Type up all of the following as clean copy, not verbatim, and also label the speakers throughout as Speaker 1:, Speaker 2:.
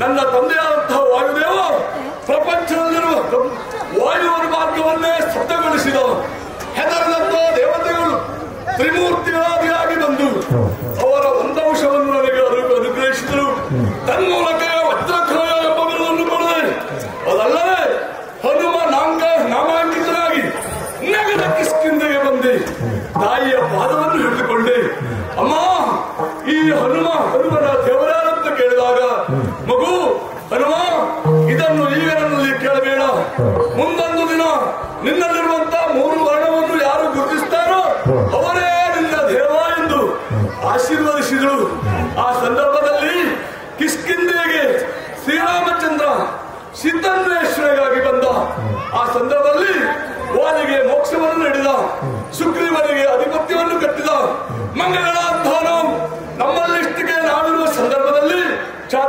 Speaker 1: ನನ್ನ ತಂದೆಯಾದಂತಹ ವಾಯುದೇವ ಪ್ರಪಂಚದಲ್ಲಿರುವ ವಾಯುವಿನ ಮಾರ್ಗವನ್ನೇ ಸ್ತಬ್ಧಗೊಳಿಸಿದ. ಹೆದರದಂತಹ ದೇವತೆಗಳು ತ್ರಿಮೂರ್ತಿಗಳಾದಿಯಾಗಿ ಬಂದು ಅವರ ಒಂದಂಶವನ್ನು ನನಗೆ ಅನುಗ್ರಹಿಸಿದರು. ತನ್ಮೂಲಕ ವಜ್ರಖಾಯ ಎಂಬ ಬಿರುದನ್ನು ಪಡೆದೆ. ಅದಲ್ಲದೆ ಹನುಮ ನಾಮಾಂಕಿತನಾಗಿ ನಗರ ಕಿಷ್ಕಿಂಧೆಗೆ ಬಂದೆ. ತಾಯಿಯ ಪಾದವನ್ನು ಹಿಡಿದುಕೊಂಡೆ. ಅಮ್ಮ, ಈ ಹನುಮನ ದೇವರಾರಂತ ಕೇಳಿದಾಗ, ಮಗು ಹನುಮ, ಇದನ್ನು ಈಗ ನನ್ನಲ್ಲಿ ಕೇಳಬೇಡ. ಮುಂದೊಂದು ದಿನ ನಿನ್ನಲ್ಲಿರುವಂತಹ 3 ವರ್ಣವನ್ನು ಯಾರು ಗುರುತಿಸ್ತಾರೋ ಅವರೇ ನಿನ್ನ ದೇವ ಎಂದು ಆಶೀರ್ವದಿಸಿದಳು. ಆ ಸಂದರ್ಭದಲ್ಲಿ ಕಿಷ್ಕಿಂಧೆಗೆ ಶ್ರೀರಾಮಚಂದ್ರ ಸಿದ್ಧನ್ವೇಷಣೆಗಾಗಿ ಬಂದ. ಆ ಸಂದರ್ಭದಲ್ಲಿ ವಾಲಿಗೆ ಮೋಕ್ಷವನ್ನು ನೀಡಿದ, ಸುಗ್ರೀವನಿಗೆ ಅಧಿಪತ್ಯವನ್ನು ಕಟ್ಟಿದ. ಮಂಗಳಾಂತಹ ನಮ್ಮಲ್ಲಿಷ್ಟಿಗೆ ನಾವಿರುವ ಸಂದರ್ಭದಲ್ಲಿ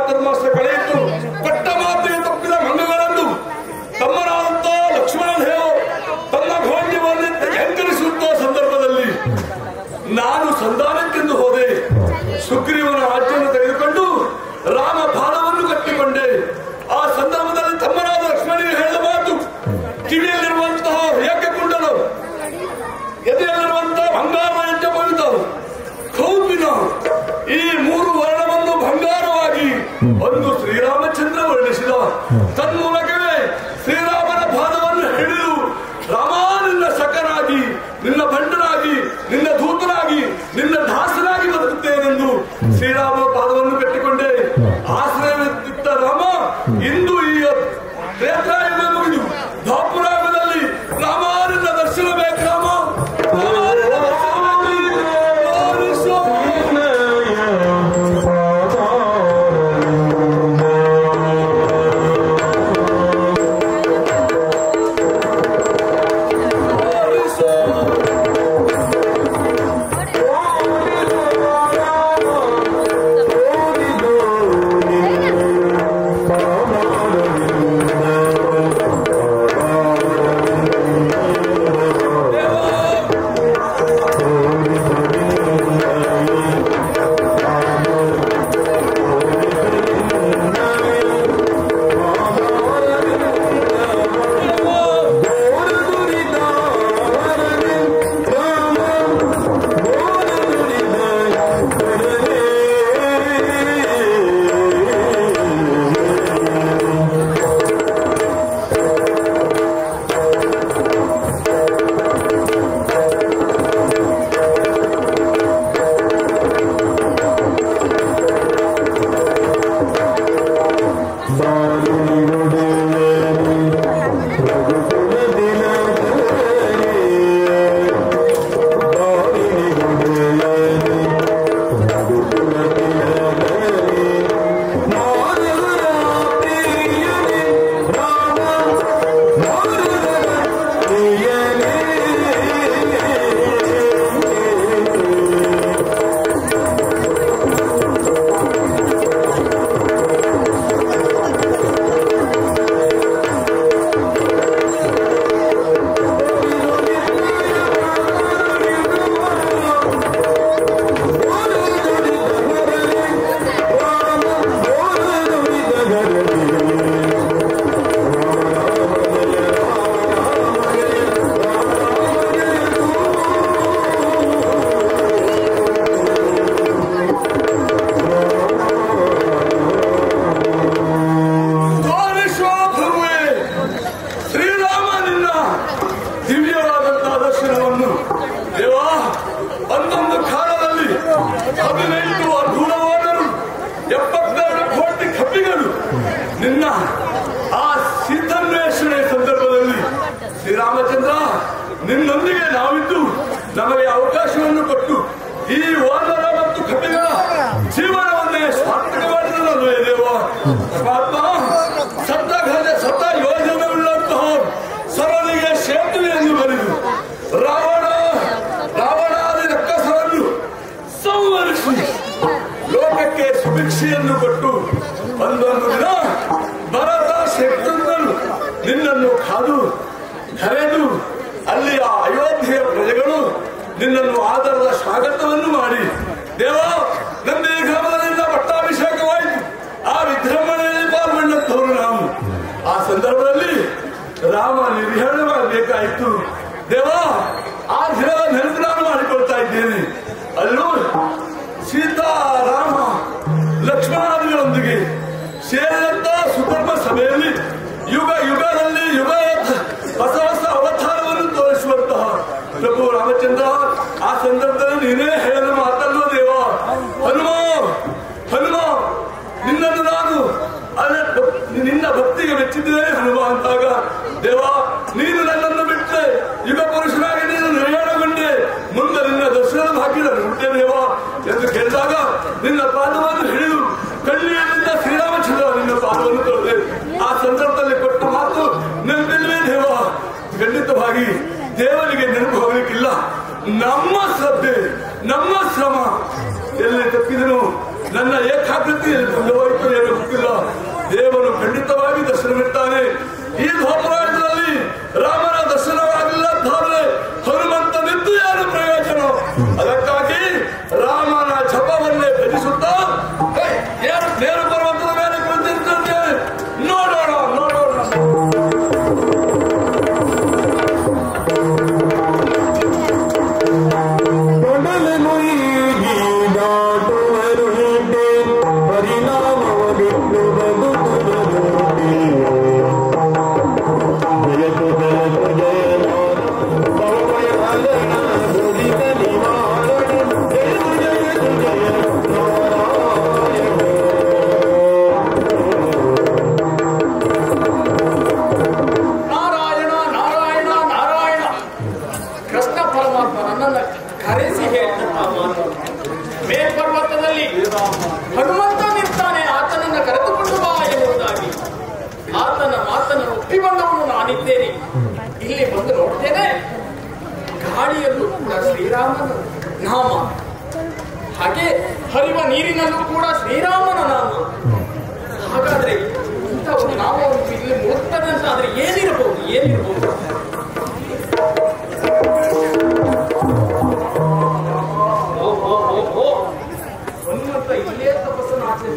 Speaker 1: ಚಾತುರ್ಮಾಸ ಕಳೆಯಿತು. ಕಟ್ಟ ಮಾತಿಗೆ ತಪ್ಪಿದ ಮಂಗಗಳನ್ನು ತಮ್ಮನಾದಂತ ಲಕ್ಷ್ಮಣ ದೇವ ತನ್ನ ಘೋಣ್ಯವನ್ನು ಹೆಂಗರಿಸುತ್ತ ಸಂದರ್ಭದಲ್ಲಿ ನಾನು ಸಂಧಾನಕ್ಕೆಂದು ಹೋದೆ. ಸುಗ್ರೀವನ ರಾಜ್ಯವನ್ನು ತೆಗೆದುಕೊಂಡು ರಾಮ ಬಾಣವನ್ನು ಕಟ್ಟಿಕೊಂಡೆ. ಆ ಸಂದರ್ಭದಲ್ಲಿ ತಮ್ಮನಾದ ಲಕ್ಷ್ಮಣನಿಗೆ ಹೇಳಿದ ಮಾತು, ಕಿವಿಯಲ್ಲಿರುವಂತಹ ಏಕಕುಂಡಲು, ಎದೆಯಲ್ಲಿರುವಂತಹ ಬಂಗಾರದ ಹೆಜ್ಜೆ ಕೌಪಿನ ಈ ಮೂರು ವರ್ಣವನ್ನು ಬಂಗಾರವಾಗಿ ಒಂದು ಶ್ರೀರಾಮಚಂದ್ರ ವರ್ಣಿಸಿದ. ತನ್ಮೂಲಕವೇ ಶ್ರೀರಾಮನ ಪಾದವನ್ನು ಹಿಡಿದು ರಾಮ ನಿನ್ನ ಸಖನಾಗಿ, ನಿನ್ನ ಬಂಡನಾಗಿ, ನಿನ್ನ ದೂತನಾಗಿ, ನಿನ್ನ ದಾಸನಾಗಿ ಬದುಕುತ್ತೇನೆಂದು ಶ್ರೀರಾಮ ಪಾದವನ್ನು ಕಟ್ಟಿಕೊಂಡೆ. ಆಶ್ರಯವಿದ್ದ ರಾಮ ಇಂದು ಈ ತ್ರೇತಾಯುಗ ಮುಗಿದು ದ್ವಾಪರಾಯುಗದಲ್ಲಿ ರಾಮ ನಿನ್ನ ದರ್ಶನ ಬೇಕು. ರಾಮ ಶ್ರೀರಾಮಚಂದ್ರ ನಿನ್ನೊಂದಿಗೆ ನಾವಿದ್ದು ನಮಗೆ ಅವಕಾಶವನ್ನು ಕೊಟ್ಟು ಈ ವಾನರ ಮತ್ತು ಕಪಿಗಳ ಜೀವನವನ್ನೇ ಸಾರ್ಥಕ ಮಾಡಿದನಲ್ವೇ ದೇವ. ಪರಮಾತ್ಮ ಸತ್ತ ಯೋಜನೆಯುಳ್ಳಂತಹ ಸರಳಿಗೆ ಸೇತುವೆಯನ್ನು ಬರೆದು ರಾವಣಾದಿ ರಕ್ಕಸರನ್ನು ಸಂವರಿಸಿ ಲೋಕಕ್ಕೆ ಸುಭಿಕ್ಷೆಯನ್ನು ಕೊಟ್ಟು ಒಂದೊಂದು ದಿನ ಭರತ ಶತ್ರುಘ್ನನು ನಿನ್ನನ್ನು ಕಾದು ಕರೆದು ಅಲ್ಲಿಯ ಅಯೋಧ್ಯೆಯ ಪ್ರಜೆಗಳು ನಿನ್ನನ್ನು ಆದರದ ಸ್ವಾಗತವನ್ನು ಮಾಡಿ ದೇವ ನಂದಿ ಗ್ರಾಮದಿಂದ ಪಟ್ಟಾಭಿಷೇಕವಾಯಿತು. ಆ ವಿಜೃಂಭಣೆಯಲ್ಲಿ ಪಾಲ್ಗೊಂಡಂತವರು ನಾವು. ಆ ಸಂದರ್ಭದಲ್ಲಿ ರಾಮ ನಿರ್ವಹಣೆ ಮಾಡಬೇಕಾಯಿತು ದೇವ. ಆ ದಿನದ ನೆನಪು ನಾನು ಮಾಡಿಕೊಳ್ತಾ ಇದ್ದೇನೆ. ಅಲ್ಲೂ ಸೀತಾ ರಾಮ ಲಕ್ಷ್ಮಣಾದಿಗಳೊಂದಿಗೆ ಸೇರಿದಂತ ಸುಧರ್ಮ ಸಭೆಯಲ್ಲಿ ಯುಗ ಯುಗದಲ್ಲಿ ಹೊಸ ಹೊಸ ಅವತಾರವನ್ನು ತೋರಿಸುವಂತಹ ಪ್ರಭು ರಾಮಚಂದ್ರ. ಆ ಸಂದರ್ಭದಲ್ಲಿ ನೀನೇ ಹೇಳಲು ಮಾತಲ್ವ ದೇವ. ಹನುಮ ನಿನ್ನನ್ನು ನಾನು ನಿನ್ನ ಭಕ್ತಿಗೆ ಮೆಚ್ಚಿದ್ದೇನೆ ಹನುಮ ಅಂತಾಗ ದೇವ ನೀನು ನನ್ನನ್ನು ಬಿಟ್ಟೆ ಯುಗ ಪುರುಷನಾಗಿ ನೀನು ನಿರ್ಯಾಣಗೊಂಡೆ, ಮುಂದೆ ನಿನ್ನ ದರ್ಶನ ಭಾಗ್ಯದ ಹುಟ್ಟೆ ದೇವ ಎಂದು ಕೇಳಿದಾಗ ನಿನ್ನ ಪಾದವನ್ನು ಹಿಡಿದು ಕಣ್ಣೀರಿನಿಂದ ಶ್ರೀರಾಮಚಂದ್ರ ನಿನ್ನ ಪಾದವನ್ನು ತೊಳೆದೆ. ಆ ಸಂದರ್ಭದಲ್ಲಿ ಕೊಟ್ಟ ಮಾತು ನೆನಪಿಲ್ವೇ ದೇವ? ಖಂಡಿತವಾಗಿ ದೇವರಿಗೆ ನೆನಪು ಹೋಗಲಿಕ್ಕಿಲ್ಲ. ನಮ್ಮ ಶ್ರದ್ಧೆ ನಮ್ಮ ಶ್ರಮ ಎಲ್ಲಿ ತಪ್ಪಿದನು, ನನ್ನ ಏಕಾಗ್ರತೆಯಲ್ಲಿ ಹೋಯಿತು ಏನು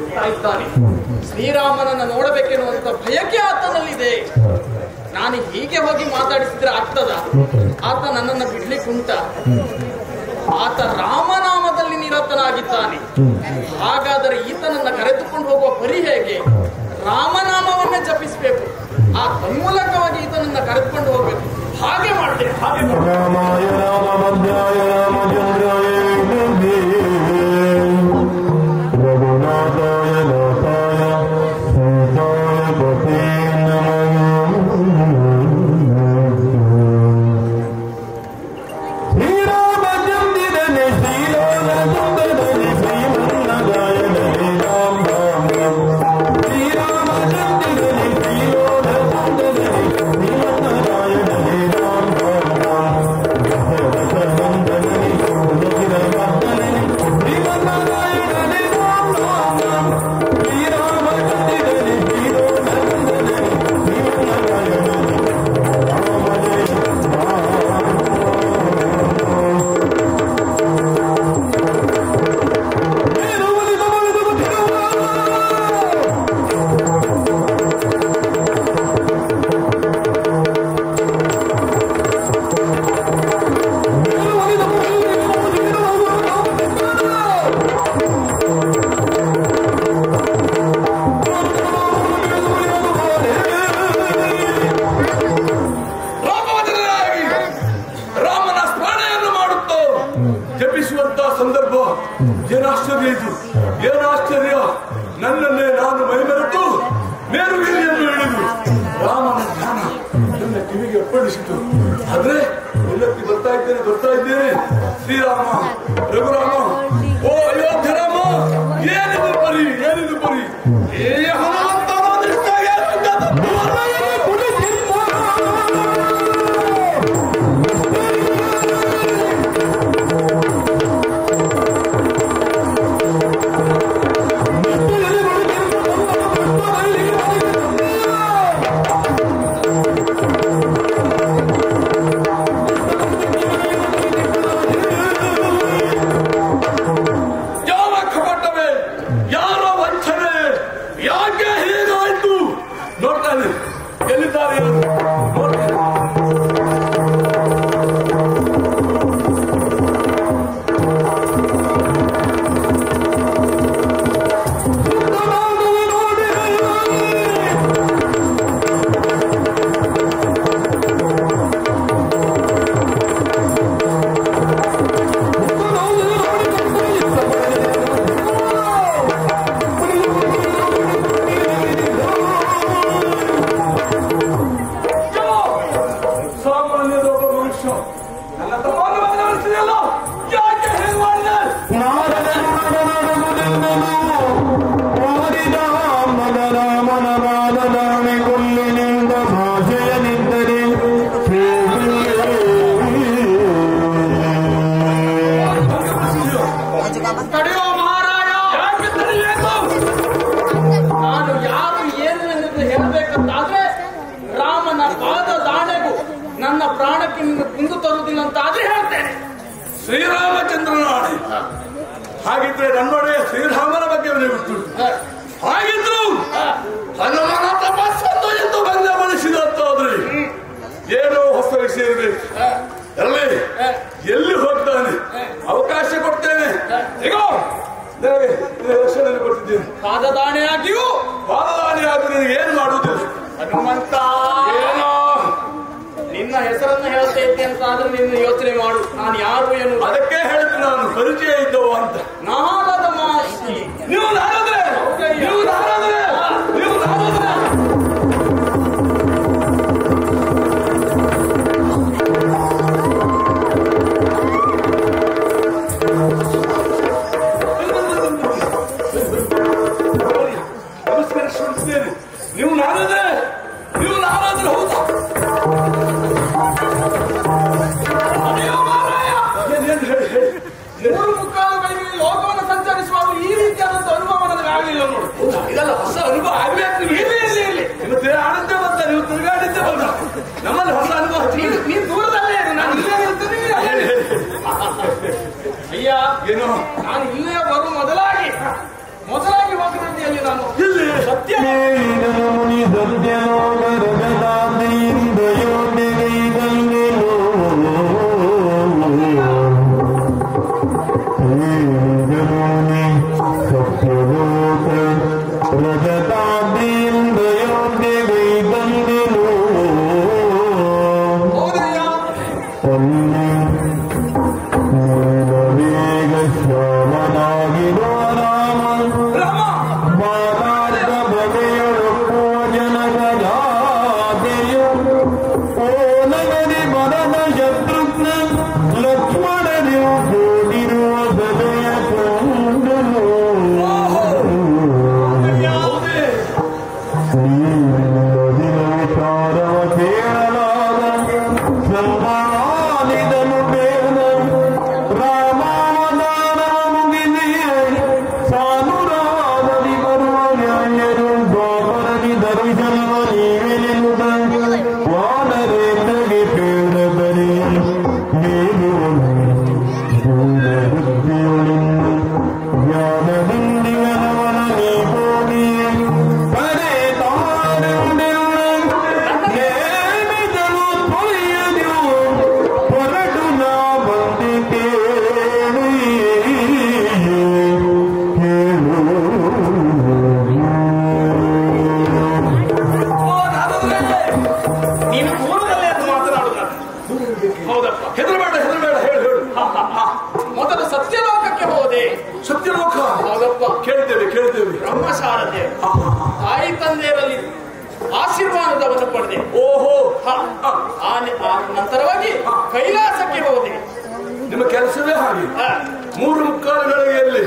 Speaker 2: ಹುಡುಕ್ತಾ ಇದ್ದಾನೆ. ಶ್ರೀರಾಮನನ್ನ ನೋಡಬೇಕೆನ್ನುವಂತ ಬಯಕೆ ಆತನಲ್ಲಿದೆ. ನಾನು ಹೀಗೆ ಹೋಗಿ ಮಾತಾಡಿಸಿದ್ರೆ ಆಗ್ತದ? ಆತ ನನ್ನನ್ನು ಬಿಡ್ಲಿಕ್ಕೆ ಉಂಟ? ಆತ ರಾಮನಾಮದಲ್ಲಿ ನಿರತನಾಗಿದ್ದಾನೆ. ಹಾಗಾದರೆ ಈತನನ್ನ ಕರೆದುಕೊಂಡು ಹೋಗುವ ಪರಿ ಹೇಗೆ? ರಾಮನಾಮವನ್ನೇ ಜಪಿಸಬೇಕು. ಆ ತನ್ಮೂಲಕವಾಗಿ ಈತನನ್ನ ಕರೆದುಕೊಂಡು ಹೋಗ್ಬೇಕು. ಹಾಗೆ ಮಾಡ್ತೇನೆ, ಹಾಗೆ
Speaker 1: ಹಾಗಿದ್ರೆ ನನ್ನೊಡೆಯ ಶ್ರೀರಾಮನ ಬಗ್ಗೆ ಬಿಟ್ಟು ಹಾಗಿದ್ರು ಹನುಮನ ತಪಸ್ಸನ್ನು ಎಂದು ಬಂದ ಮನಸ್ಸಿದತ್ತಾದ್ರೆ ಏನೋ ಹೊಸ ವಿಷಯ ಇರಬೇಕು. ಎಲ್ಲಿ ಹೋಗ್ತಾನೆ ಅವಕಾಶ ಕೊಡ್ತೇನೆ. ಈಗ ದರ್ಶನ ಕೊಡ್ತಿದ್ದೇನೆ.
Speaker 2: ಪಾದದಾಣೆಯಾಗಿಯೂ
Speaker 1: ನಿನಗೆ ಏನು ಮಾಡುವುದಿಲ್ಲ.
Speaker 2: ಹನುಮಂತ ಏನೋ ನಿನ್ನ ಹೆಸರನ್ನು ಹೇಳ್ತಾ ಇದ್ದೆ ಅಂತ ಆದ್ರೆ ನಿನ್ನ ಯೋಚನೆ ಮಾಡು. ನಾನು ಯಾರು ಏನು
Speaker 1: ಅದಕ್ಕೆ ಹೇಳಿದ್ದು ನಾನು ಪರಿಚಯ ಇದ್ದವ ಅಂತ.
Speaker 2: ನಾರದ ಮಾಸಿ
Speaker 1: ನೀವು ನಾರದ್ರೆ ನೀವು ನಾರದ್ರೆ ನೀವು ನಾರದ್ರೆ ನಮಸ್ಕಾರ ಶ್ರಮಿಸ್ತೇನೆ. ನೀವು ನಾರದ್ರೆ ನೀವು ನಾರದ್ರೆ ಹೌದಾ?
Speaker 2: ಮೂರು ಮುಕ್ಕಾಲುಗಳಿಗೆ ಲೋಕವನ್ನು ಸಂಚರಿಸುವಾಗ ಈ ರೀತಿಯಾದಂತಹ ಅನುಭವ ನನಗೆ ಆಗಲಿಲ್ಲ ನೋಡು.
Speaker 1: ಇದೆಲ್ಲ ಹೊಸ ಅನುಭವ ಆಗ್ಬೇಕು. ಇವತ್ತೇ ಆನಂದ ಬಂತ, ನೀವು ತಿರುಗಾಡಿದ್ದೆ ಬಂದ. ನಮ್ಮಲ್ಲಿ ಹೊಸ ಅನುಭವ.
Speaker 2: ನೀನು ದೂರದಲ್ಲೇ ಇರು, ನಾನು ಇಲ್ಲೇ ಇರ್ತೀನಿ. ಅಯ್ಯ
Speaker 1: ಏನು
Speaker 2: ನಾನು ಇಲ್ಲೇ ಬರುವ ಮೊದಲಾಗಿ ಹೋಗಿದ್ದೆ ಅಮ್ಮ ಶಾರದೆ ತಾಯಿ ತಂದೆಯರಲ್ಲಿ ಆಶೀರ್ವಾದವನ್ನು ಪಡೆದೆ.
Speaker 1: ಓಹೋ,
Speaker 2: ಆ ನಂತರವಾಗಿ ಕೈಲಾಸಕ್ಕೆ ಹೋದೆ.
Speaker 1: ನಿಮ್ಮ ಕೆಲಸವೇ ಹಾಗೆ. 3 ಗಳಿಗೆಯಲ್ಲಿ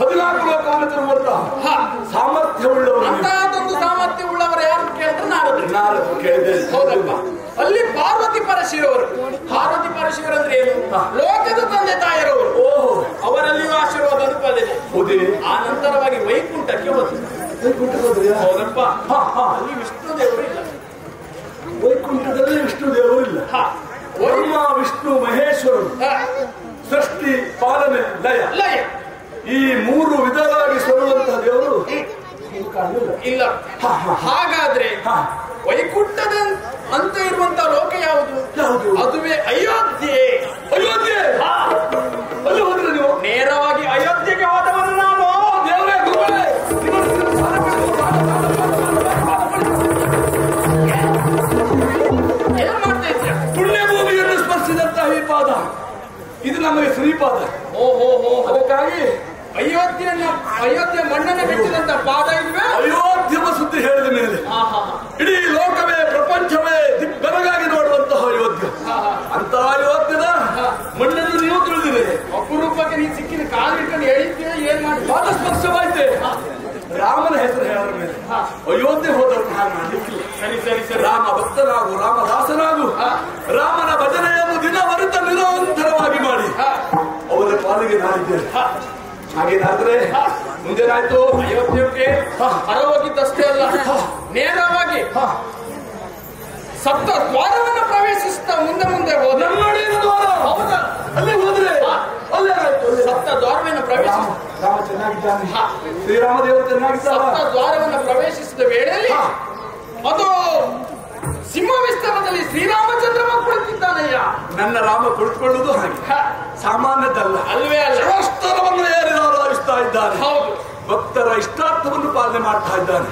Speaker 1: 14 ಲೋಕವನ್ನು ತರುವಂತಹ ಸಾಮರ್ಥ್ಯವುಳ್ಳವರು.
Speaker 2: ಅಂತಹದೊಂದು ಸಾಮರ್ಥ್ಯವುಳ್ಳವರು ಯಾರು ಕೇಳಿದ್ರೆ ನಾರದರು
Speaker 1: ಕೇಳಿದೆ.
Speaker 2: ಹೌದಪ್ಪ. ಅಲ್ಲಿ ಪಾರ್ವತಿ ಪರಶಿವವರು. ಪಾರ್ವತಿ ಪರಶಿವರು ಅಂದ್ರೆ ಏನು? ಲೋಕದ ತಂದೆ ತಾಯಿಯರವರು.
Speaker 1: ಓಹೋ,
Speaker 2: ಅವರಲ್ಲಿಯೂ ಆಶೀರ್ವಾದ ಪಡೆದೆ. ಆ ನಂತರವಾಗಿ ವೈಕುಂಠಕ್ಕೆ ಹೋದೆ. ಹೌದಪ್ಪ. ಅಲ್ಲಿ ವಿಷ್ಣು ದೇವರು ಇಲ್ಲ.
Speaker 1: ವೈಕುಂಠದಲ್ಲಿ ವಿಷ್ಣು ದೇವರು ಇಲ್ಲ. ಬ್ರಹ್ಮ ವಿಷ್ಣು ಮಹೇಶ್ವರರು ಸೃಷ್ಟಿ ಪಾಲನೆ ಲಯ ಈ 3 ವಿಧವಾಗಿ ಸ್ವರುವಂತಹ ದೇವರು
Speaker 2: ಇಲ್ಲ. ಹಾಗಾದ್ರೆ ವೈಕುಂಠದ ಅಂತ ಇರುವಂತಹ ಲೋಕ ಯಾವುದು? ಅದುವೇ ಅಯೋಧ್ಯೆ.
Speaker 1: ಅಯೋಧ್ಯೆ ಅಲ್ಲಿ ಹೋದ್ರೆ ನೀವು
Speaker 2: ನೇರವಾಗಿ ಅಯೋಧ್ಯೆಗೆ ಹೋದವನು ನಾನು.
Speaker 1: ದೇವರೇ ಗುರುಗಳೇ,
Speaker 2: ಏನ್ ಮಾಡ್ತಾ ಇದ್ದೀಯ?
Speaker 1: ಪುಣ್ಯ ಭೂಮಿಯನ್ನು ಸ್ಪರ್ಶಿಸಿದಂತಹ ಈ ಪಾದ ಇದು ನಮಗೆ ಶ್ರೀಪಾದ. ಅದಕ್ಕಾಗಿ
Speaker 2: ಅಯೋಧ್ಯೆ ಮಣ್ಣನ್ನು ಬಿಟ್ಟಿದಂತ ಪಾದ ಇದ್ವೆ.
Speaker 1: ಅಯೋಧ್ಯಮ ಸುದ್ದಿ ಹೇಳಿದ ಮೇಲೆ ಇಡೀ ಲೋಕವೇ ಪ್ರಪಂಚವೇ ದಿಗ್ಬರಗಾಗಿ ನೋಡುವಂತಹ ಅಯೋಧ್ಯ. ಅಂತ ಅಯೋಧ್ಯದ ಮಣ್ಣನ್ನು ನೀವು ತಿಳಿದಿದೆ.
Speaker 2: ಅಪರೂಪಕ್ಕೆ ನೀನು ಸಿಕ್ಕಿನ ಕಾಲು ಇಟ್ಕೊಂಡು ಹೇಳಿದ್ದೆ. ಏನ್ ಮಾಡಿ
Speaker 1: ಪಾದ ಸ್ಪರ್ಶವಾಯ್ತೆ. ರಾಮನ ಹೆಸರು ಹೇಳಿದ ಮೇಲೆ ಅಯೋಧ್ಯೆ ಹೋದವರು ಹಾಗೆ ಮಾಡಲಿಕ್ಕಿಲ್ಲ.
Speaker 2: ಸರಿ.
Speaker 1: ರಾಮ ಭಕ್ತನಾಗು, ರಾಮದಾಸನಾಗು, ರಾಮನ ಭಜನೆಯನ್ನು ದಿನವರಿತ ನಿರಂತರವಾಗಿ ಮಾಡಿ ಅವರ ಪಾಲಿಗೆ ನಾನಿದ್ದೇನೆ. ಹಾಗೇನಾದ್ರೆ ಮುಂದೇನಾಯ್ತು?
Speaker 2: ಅಯೋಧ್ಯಕ್ಕೆ ಹೊರಹೋಗಿದ್ದಷ್ಟೇ ಅಲ್ಲ, ನೇರವಾಗಿ ಸಪ್ತ ದ್ವಾರವನ್ನು ಪ್ರವೇಶಿಸುತ್ತಾ ಮುಂದೆ ಹೋದ.
Speaker 1: ಹೌದಾ? ಅಲ್ಲಿ ಹೋದ್ರೆ ಅಲ್ಲೇನಾಯ್ತು?
Speaker 2: ಸಪ್ತ ದ್ವಾರವನ್ನು ಪ್ರವೇಶಿಸ
Speaker 1: ರಾಮ ಚೆನ್ನಾಗಿದ್ದಾನೆ, ಶ್ರೀರಾಮ ದೇವರು ಚೆನ್ನಾಗಿದ್ದಾನೆ.
Speaker 2: ಸಪ್ತ ದ್ವಾರವನ್ನು ಪ್ರವೇಶಿಸಿದ ವೇಳೆಯಲ್ಲಿ ಅದು ಸಿಂಹ ವಿಸ್ತಾರದಲ್ಲಿ ಶ್ರೀರಾಮಚಂದ್ರ ಕುಳಿತಿದ್ದಾನಯ್ಯ.
Speaker 1: ನನ್ನ ರಾಮ ಕುಳಿತುಕೊಳ್ಳುವುದು ಹಾಗೆ ಸಾಮಾನ್ಯದಲ್ಲ.
Speaker 2: ಅಲ್ವೇ ಅಲ್ಲ.
Speaker 1: ಶಾಸ್ತ್ರವನ್ನು ಏರಿದಾಯಿಸ್ತಾ ಇದ್ದಾನೆ.
Speaker 2: ಹೌದು.
Speaker 1: ಭಕ್ತರ ಇಷ್ಟಾರ್ಥವನ್ನು ಪಾಲನೆ ಮಾಡ್ತಾ ಇದ್ದಾನೆ.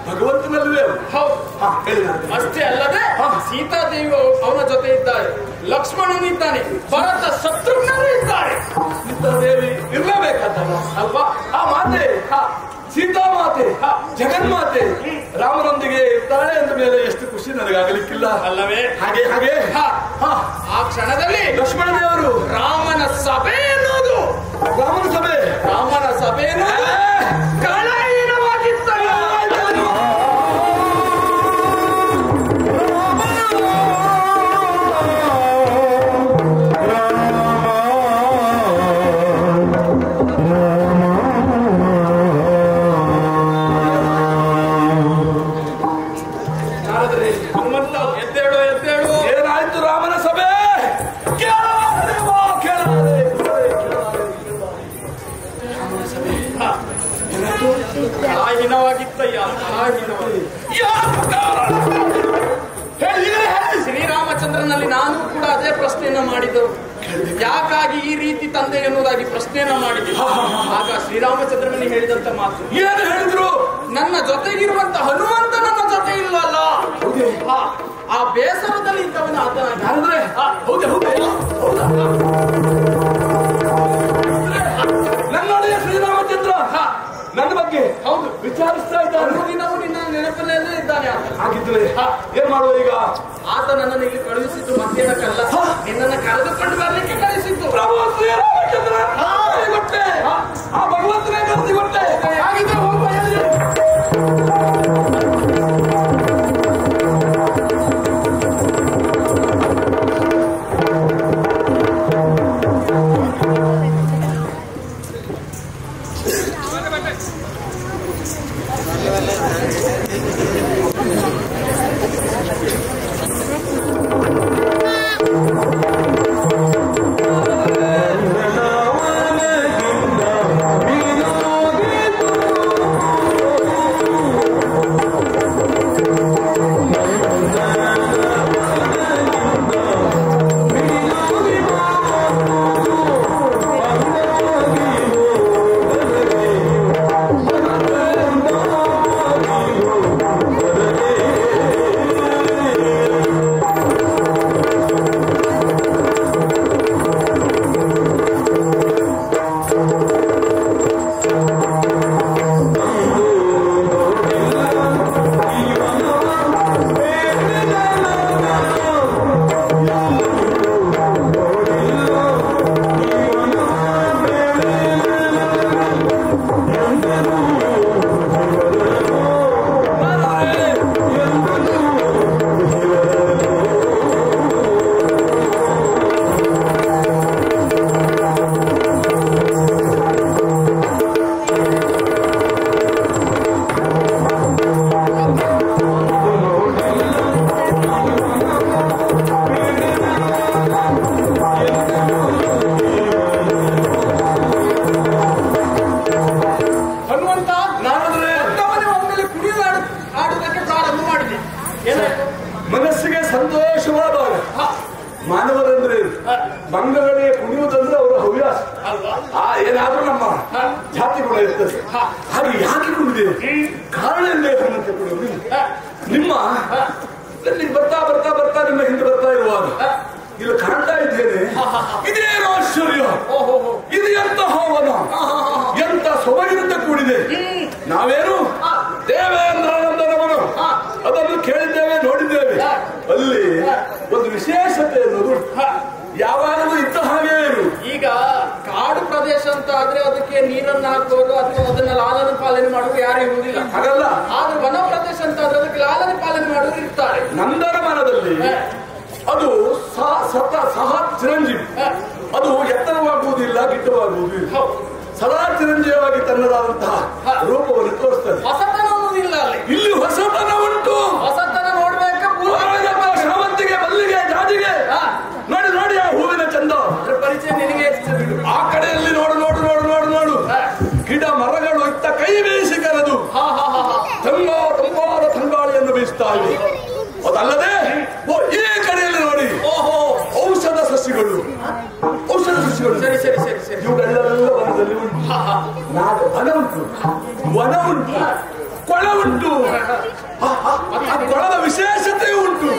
Speaker 1: ಭಗವಂತನಲ್ಲವೇ
Speaker 2: ಹೌದು.
Speaker 1: ಹೇಳಿದ್ದಾರೆ.
Speaker 2: ಅಷ್ಟೇ ಅಲ್ಲದೆ ಸೀತಾದೇವಿ ಅವನ ಜೊತೆ ಇದ್ದಾರೆ, ಲಕ್ಷ್ಮಣನಿದ್ದಾನೆ, ಭರತ ಶತ್ರುಘ್ನರು ಇದ್ದಾರೆ.
Speaker 1: ಸೀತಾದೇವಿ ಇರಲೇಬೇಕಾದಲ್ಲ ಅಲ್ವಾ? ಆ ಮಾತೆ ಸೀತಾಮಾತೆ ಜಗನ್ಮಾತೆ ರಾಮನೊಂದಿಗೆ ಇರ್ತಾಳೆ ಅಂದ ಮೇಲೆ ಎಷ್ಟು ಖುಷಿ ನನಗಾಗಲಿಕ್ಕಿಲ್ಲ
Speaker 2: ಅಲ್ಲವೇ?
Speaker 1: ಹಾಗೆ
Speaker 2: ಆ ಕ್ಷಣದಲ್ಲಿ
Speaker 1: ಲಕ್ಷ್ಮಣ ದೇವರು
Speaker 2: ರಾಮನ ಸಭೆ ಎನ್ನುವುದು
Speaker 1: ರಾಮನ ಸಭೆ
Speaker 2: ಕಳಹೀನವಾಗಿತ್ತಲ್ಲ. ಹನುಮಂತ ಎದ್ದೇಳು.
Speaker 1: ಏನಾಯ್ತು ರಾಮನ ಸಭೆ?
Speaker 2: ಕಳಹೀನವಾಗಿತ್ತಯ್ಯ. ಶ್ರೀರಾಮಚಂದ್ರನಲ್ಲಿ ನಾನು ಕೂಡ ಅದೇ ಪ್ರಶ್ನೆಯನ್ನ ಮಾಡಿದರು. ಯಾಕಾಗಿ ಈ ರೀತಿ ತಂದೆ ಎನ್ನುವುದಾಗಿ ಪ್ರಶ್ನೆಯನ್ನ ಮಾಡಿದ್ರು. ಆಗ ಶ್ರೀರಾಮಚಂದ್ರನಿಗೆ ಹೇಳಿದಂತ ಮಾತು
Speaker 1: ಏನು ಹೇಳಿದ್ರು?
Speaker 2: ನನ್ನ ಜೊತೆಗಿರುವಂತ ಹನುಮಂತ ನನ್ನ ಜೊತೆ ಇಲ್ವಲ್ಲ, ಆ ಬೇಸರದಲ್ಲಿ ಇದ್ದವನ
Speaker 1: ಅಂದ್ರೆ ನನ್ನೊಡೆಯ ಶ್ರೀರಾಮಚಂದ್ರ ನನ್ನ ಬಗ್ಗೆ
Speaker 2: ಹೌದು
Speaker 1: ವಿಚಾರಿಸ್ತಾ ಇದ್ದಾನೆ.
Speaker 2: ದಿನವೂ ನಿನ್ನ ನೆನಪಿನಲ್ಲೇ ಇದ್ದಾನೆ.
Speaker 1: ಹಾಗಿದ್ರೆ ಏನ್ ಮಾಡುವ ಈಗ?
Speaker 2: ಆತ ನನ್ನನ್ನು ಇಲ್ಲಿ ಕಳುಹಿಸಿದ್ದು ಮತ್ತೇನಕ್ಕಲ್ಲ, ನಿನ್ನನ್ನು ಕರೆದುಕೊಂಡು ಬರ್ಲಿಕ್ಕೆ ಕಳಿಸಿದ್ದು.
Speaker 1: ಪ್ರಭು ಶ್ರೀರಾಮಚಂದ್ರ ಗೊತ್ತೇ, ಆ ಭಗವಂತನೇ ಕರೆಸಿ ಗೊತ್ತೇ.
Speaker 2: ಹಾಗಿದ್ರೆ ಹೋಗುವ.
Speaker 1: ಮಂಗಗಳೇ ಕುಣಿಯುವುದಂದ್ರೆ ಅವರ ಹವ್ಯಾಸ ಏನಾದ್ರೂ ನಮ್ಮ ಜಾತಿ ಗುಣ ಇರ್ತದೆ. ಹಾಗೆ ಯಾಕೆ ಕುಣಿದೆ ಕಾರಣ ಇಲ್ಲೇ ಹನುಮಂತ ಕುಣಿಯುವುದು. ನಿಮ್ಮ ಬರ್ತಾ ಬರ್ತಾ ಬರ್ತಾ ನಿಮ್ಮ ಹಿಂದೆ ಬರ್ತಾ ಇರುವಾಗ ಇಲ್ಲಿ ಕಾಣ್ತಾ ಇದ್ದೇನೆ. ಇದೇನು ಆಶ್ಚರ್ಯ, ಇದು ಎಂತಹ ವನ, ಎಂತ ಸೊಬಗಿನಿಂದ ಕೂಡಿದೆ. ನಾವೇನು ದೇವೇಂದ್ರನಂದನವನು ಅದನ್ನು ಕೇಳಿದ್ದೇವೆ, ನೋಡಿದ್ದೇವೆ. ಅಲ್ಲಿ ಒಂದು ವಿಶೇಷತೆ ಅನ್ನೋದು ಯಾವಾಗಲೂ ಇದ್ದ ಹಾಗೆ.
Speaker 2: ಈಗ ಕಾಡು ಪ್ರದೇಶ ಅಂತ ಆದ್ರೆ ಅದಕ್ಕೆ ನೀರನ್ನು ಹಾಕೋದು ಅಥವಾ ಅದನ್ನ ಲಾಲನೆ ಪಾಲನೆ ಮಾಡುವುದು ಯಾರು ಇರುವುದಿಲ್ಲ, ಹಾಗಲ್ಲ. ಆದ್ರೆ ವನ ಪ್ರದೇಶ ಅಂತ ಆದ್ರೆ ಅದಕ್ಕೆ ಲಾಲನೆ ಪಾಲನೆ ಮಾಡುವುದು ಇರ್ತಾರೆ.
Speaker 1: ನಂದನ ವನದಲ್ಲಿ ಅದು ಸಹ ಚಿರಂಜೀವಿ, ಅದು ಎತ್ತರವಾಗುವುದಿಲ್ಲ, ಗಿಡ್ಡವಾಗುವುದಿಲ್ಲ, ಸದಾ ಚಿರಂಜೀವಿಯಾಗಿ ತನ್ನದಾದಂತಹ ರೂಪವನ್ನು ತೋರಿಸ್ತದೆ.
Speaker 2: ಹೊಸತನ ಅನ್ನೋದಿಲ್ಲ ಅಲ್ಲಿ.
Speaker 1: ಇಲ್ಲಿ ಹೊಸತನ ಉಂಟು.
Speaker 2: ಹೊಸತನ ನೋಡ್ಬೇಕು.
Speaker 1: ಶಾವಂತಿಗೆ, ಮಲ್ಲಿಗೆ, ಜಾಜಿಗೆ ನೋಡಿ ನೋಡಿ ಆ ಹೂವಿನ ಚಂದ.
Speaker 2: ಪರಿಚಯ ನಿನಗೆ
Speaker 1: ಆ ಕಡೆಯಲ್ಲಿ ನೋಡು ನೋಡು ನೋಡು ನೋಡು ನೋಡು, ಗಿಡ ಮರಗಳು ಇತ್ತ ಕೈ ಬೀಸಿ ಕರೆದು ತಂಪಾದ ತಂಗಾಳಿಯನ್ನು ಬೀಸ್ತಾ ಇವೆ. ಅದಲ್ಲದೆ ಈ ಕಡೆಯಲ್ಲಿ ನೋಡಿ ಔಷಧ ಸಸ್ಯಗಳು, ಔಷಧ ಸಸ್ಯಗಳು.
Speaker 2: ಸರಿ ಸರಿ ಸರಿ ಸರಿ.
Speaker 1: ಇವುಗಳೆಲ್ಲ ವನದಲ್ಲಿ ಉಂಟು. ವನ ಉಂಟು, ವನ ಉಂಟು, ಕೊಳ ಉಂಟು. ಕೊಳದ ವಿಶೇಷತೆಯೂ ಉಂಟು.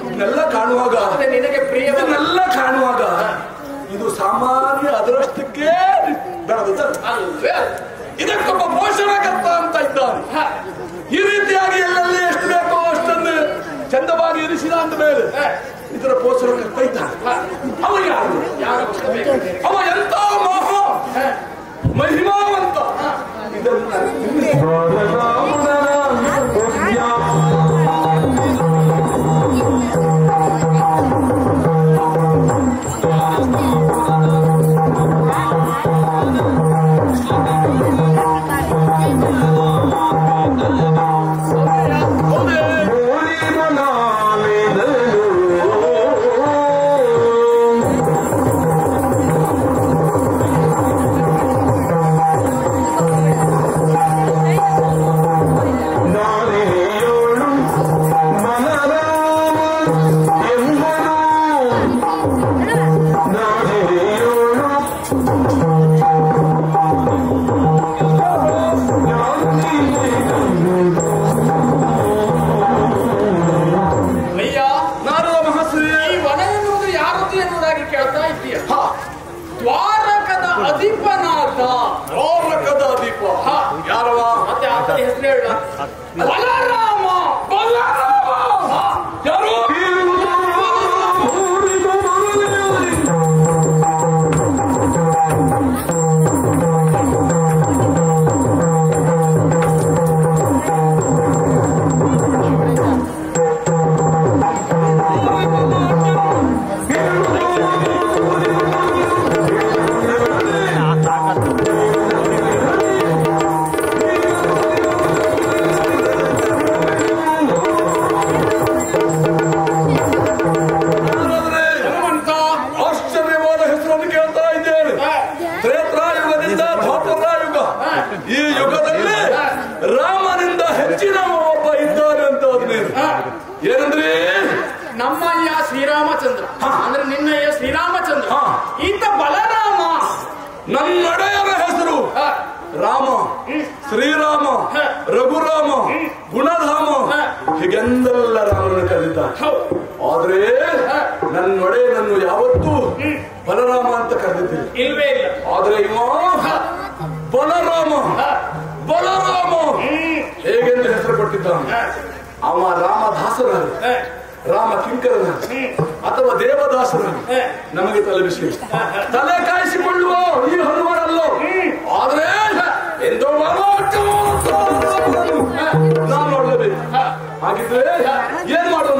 Speaker 1: ಇದನ್ನೆಲ್ಲ ಕಾಣುವಾಗ,
Speaker 2: ನಿನಗೆ
Speaker 1: ಇದನ್ನೆಲ್ಲ ಕಾಣುವಾಗ ಇದು ಸಾಮಾನ್ಯ ಅದರಷ್ಟಕ್ಕೆ ಬೆಳೆದದ್ದು. ಇದಕ್ಕೊಬ್ಬ ಪೋಷಣಕರ್ತ ಅಂತ ಇದ್ದಾನೆ. ಈ ರೀತಿಯಾಗಿ ಎಲ್ಲೆಲ್ಲಿ ಎಷ್ಟು ಬೇಕೋ ಅಷ್ಟನ್ನು ಚಂದವಾಗಿ ಇರಿಸಿದ ಅಂದ ಮೇಲೆ ಇದರ ಪೋಷಣಕರ್ತ ಇದ್ದಾನೆ. ಅವ ಯಾರು? ಅವ ಎಂತ ಮಹಿಮಾವಂತ. ನನ್ನೊಡೆಯರ ಹೆಸರು ರಾಮ, ಶ್ರೀರಾಮ, ರಘುರಾಮ, ಗುಣಧಾಮ, ಹೀಗೆಂದೆಲ್ಲ ರಾಮನನ್ನು ಕರೆದಿದ್ದಾನೆ. ಆದ್ರೆ ನನ್ನೊಡೆಯನನ್ನು ಯಾವತ್ತೂ ಬಲರಾಮ ಅಂತ ಕರೆದಿದ್ದೀನಿ.
Speaker 2: ಇಲ್ವೇ ಇಲ್ಲ.
Speaker 1: ಆದ್ರೆ ಇವ ಬಲರಾಮ, ಬಲರಾಮ ಹೇಗೆಂದು ಹೆಸರು ಕೊಟ್ಟಿದ್ದಾನೆ. ಅವ ರಾಮದಾಸನಾಗಿ, ರಾಮ ಕಿಂಕರನ ಅಥವಾ ದೇವದಾಸನಾಗಿ ನಮಗೆ ತಲೆ ಬಿಸಿ ತಲೆ ಕಾಯಿಸಿಕೊಳ್ಳುವ ಈ ಹನುಮನಲ್ಲೋ. ಆದ್ರೆ ಎಂದೋ ನಾನು ನೋಡಲೇಬೇಕು. ಹಾಗಿದ್ರೆ ಏನ್ ಮಾಡುವ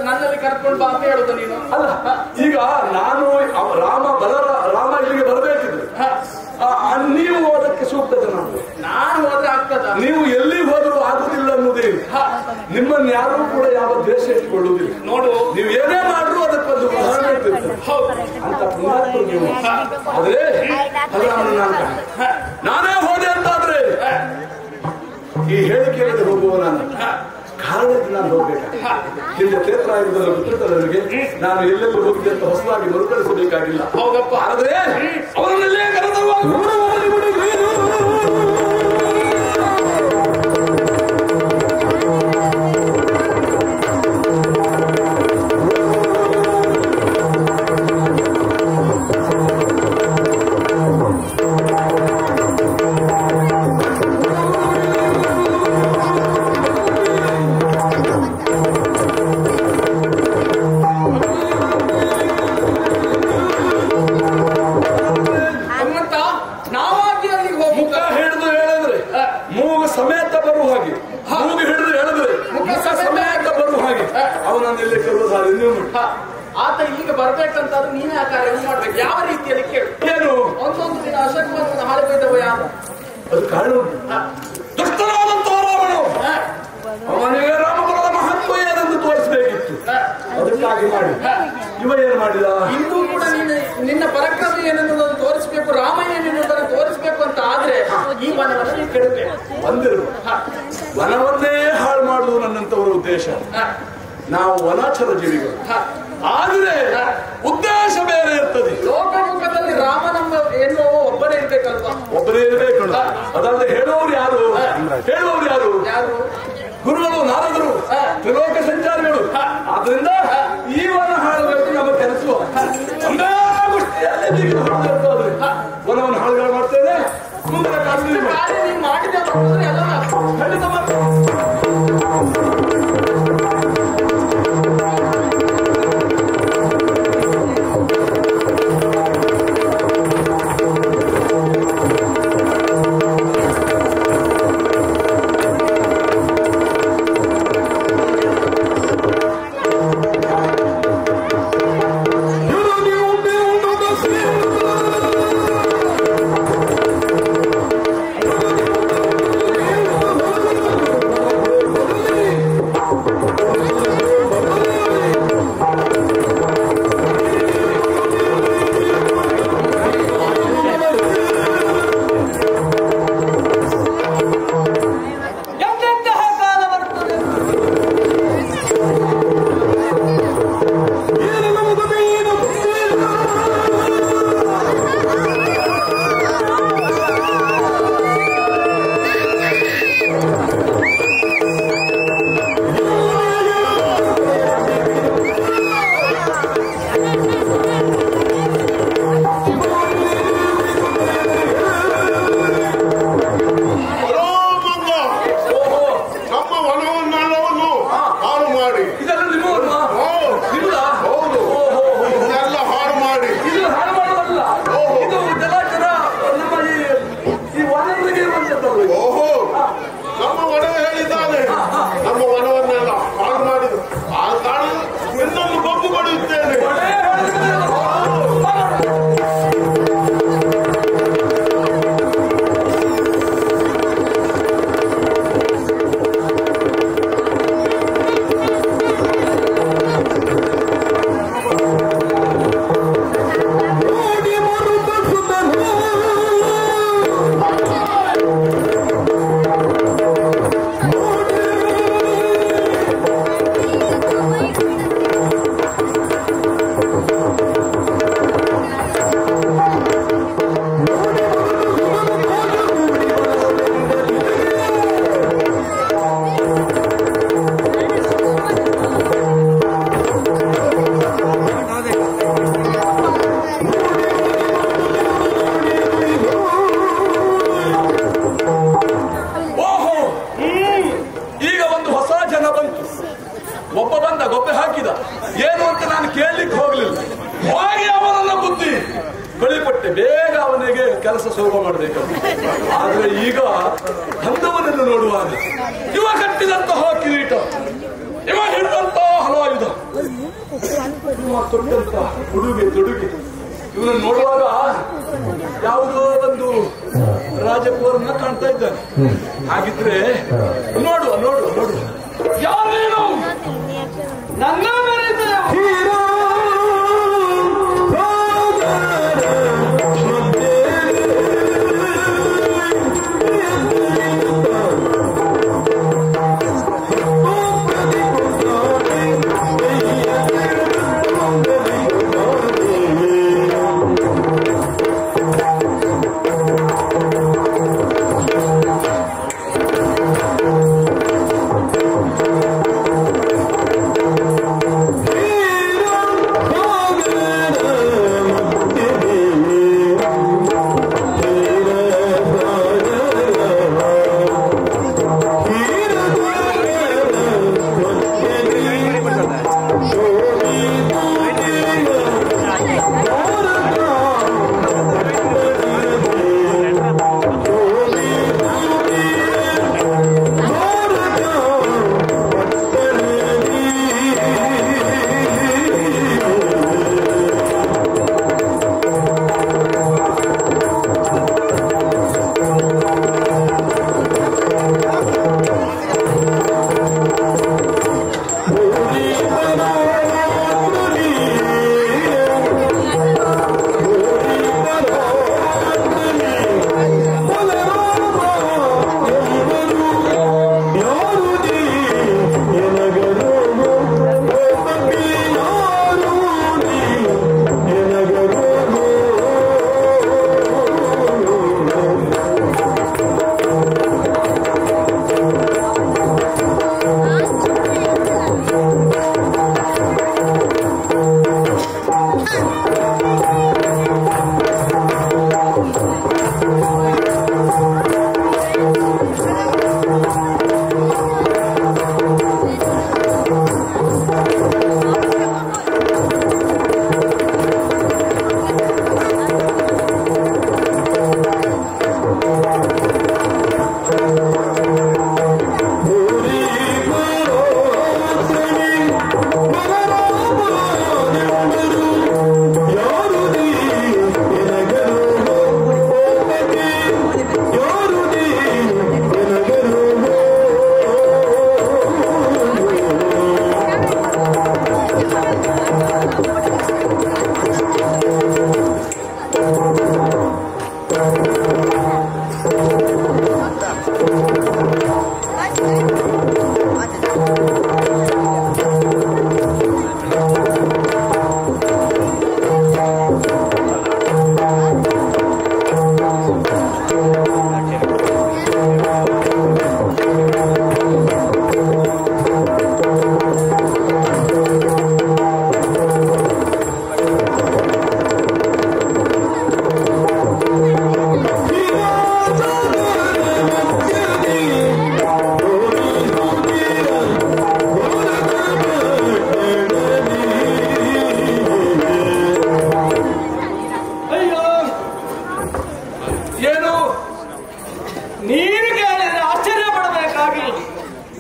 Speaker 2: ನನ್ನಲ್ಲಿ ಕರ್ಕೊಂಡು ಬಾ ಅಂತ ಹೇಳುದು ನೀನು.
Speaker 1: ಅಲ್ಲ, ಈಗ ನಾನು ರಾಮ ಇಲ್ಲಿಗೆ ಬರಬೇಕಿದ್ರೆ ನೀವು ಹೋದಕ್ಕೆ ಸೂಕ್ತ ಜನ.
Speaker 2: ನಾನು ಹೋದ್ರೆ ಆಗ್ತದ?
Speaker 1: ನೀವು ಎಲ್ಲಿ ಹೋದರೂ ಆಗುದಿಲ್ಲ ಅನ್ನೋದೇ. ನಿಮ್ಮನ್ನು ಯಾರು ಕೂಡ ಯಾವ ದ್ವೇಷ ಇಟ್ಟುಕೊಳ್ಳುವುದಿಲ್ಲ.
Speaker 2: ನೋಡು,
Speaker 1: ನೀವು ಏನೇ ಮಾಡ್ರು ಅದಕ್ಕೊಂದು ಉದಾಹರಣೆ ಅಂತ ಪುಣ್ಯಾತ್ಮರು ನೀವು. ಆದ್ರೆ ನಾನೇ ಹೋದೆ ಅಂತಾದ್ರೆ ಈ ಹೇಳಿಕೆಯಲ್ಲಿ ಹೋಗುವ ನಾನು ಕಾರಣಕ್ಕೆ ನಾನು ಹೋಗ್ಬೇಕಾಗಿ ಹಿಂದೆ ಕ್ಷೇತ್ರಾಯುಧದಲ್ಲಿ ಗೊತ್ತಿರ್ತದವರಿಗೆ ನಾನು ಎಲ್ಲೆಲ್ಲಿ ಹೋಗಿದೆ ಅಂತ ಹೊಸದಾಗಿ ಮರುಕಳಿಸಬೇಕಾಗಿಲ್ಲ.
Speaker 2: ಹೌದಪ್ಪ.
Speaker 1: ಆದರೆ ಅವರನ್ನೆಲ್ಲೇ ಕರೆತರುವಾಗ
Speaker 2: ಆತ ಇಲ್ಲಿಗೆ ಬರ್ಬೇಕಂತಾದ್ರೂ ನೀನೇ ಆ ಕಾರ್ಯವನ್ನು ಮಾಡ್ಬೇಕು. ಯಾವ ರೀತಿಯಲ್ಲಿ ಕೇಳು.
Speaker 1: ಏನು
Speaker 2: ಒಂದೊಂದು ದಿನ ಅಶಕ್ತನ ಹಾಳೆ ಬೈದವ ಯಾರು?
Speaker 1: ಅದು ಕಾರಣ ದುಷ್ಟನಾದಂತಹ ರಾವಣ ಅವನಿಗೆ ರಾಮಬಲದ ಮಹತ್ವ ಏನೆಂದು ತೋರಿಸಬೇಕಿತ್ತು. ಅದಕ್ಕಾಗಿ ಮಾಡಿ ಇವ ಏನು ಮಾಡಿದ?
Speaker 2: ಇಂದು ಕೂಡ ನಿನ್ನ ಪರಾಕ್ರಮ ಏನೆನ್ನುವುದನ್ನು ತೋರಿಸಬೇಕು, ರಾಮ ಏನೆನ್ನುವುದನ್ನು ತೋರಿಸಬೇಕು ಅಂತ ಆದ್ರೆ ಈ ವನವನ್ನು ನೀನು ಕೆಡಬೇಕು.
Speaker 1: ಬಂದಿರು ವನವನ್ನೇ ಹಾಳು ಮಾಡುವುದು ನನ್ನಂತವರ ಉದ್ದೇಶ. ನಾವು ವನಾಚರ ಜೀವಿಗಳು. ಆದ್ರೆ ಉದ್ದೇಶ ಬೇರೆ ಇರ್ತದೆ.
Speaker 2: ಲೋಕಮುಖದಲ್ಲಿ ರಾಮನಮ್ಮ ಎನ್ನುವ ಒಬ್ಬನೇ ಇರ್ಬೇಕಲ್ವಾ?
Speaker 1: ಒಬ್ಬನೇ ಇರಬೇಕು. ಅದಲ್ಲದೆ ಹೇಳುವವರು ಯಾರು? ಹೇಳುವವರು ಯಾರು?
Speaker 2: ಯಾರು?
Speaker 1: ಗುರುಗಳು, ನಾರದರು, ತ್ರಿಲೋಕ ಸಂಚಾರಿಗಳು. ಆದ್ರಿಂದ ಈ ವನ ಹಾಳುಬೇಕು ನಮ್ಮ ಕೆಲಸ. ವನವನ್ನು ಹಾಳುಗಳು ಮಾಡ್ತೇನೆ. ಮುಂದಿನ ಕಾಲದಲ್ಲಿ
Speaker 2: ಮಾಡಿದ
Speaker 1: ಖಂಡಿತ ಮಾಡ್ತೇನೆ. ಕೆಲಸ ಸುಲಭ ಮಾಡಬೇಕು. ಆದ್ರೆ ಈಗ ಅಂದವನನ್ನು ನೋಡುವಾಗ ಇವ ಕಟ್ಟಿದಂತಹ ಕಿರೀಟ, ಇವ ಹಿಡಿದಂತಹ ಹಲವಾಯುಧ, ಇವ ತೊಟ್ಟಂತ ಉಡುಗೆ ತೊಡುಗೆ, ಇವನನ್ನು ನೋಡುವಾಗ ಯಾವುದೋ ಒಂದು ರಾಜಕುಮಾರನ ಕಾಣ್ತಾ ಇದ್ದಾನೆ. ಹಾಗಿದ್ರೆ ನೋಡುವ ನೋಡುವ ನೋಡುವ ಯಾರೇನು ನನ್ನ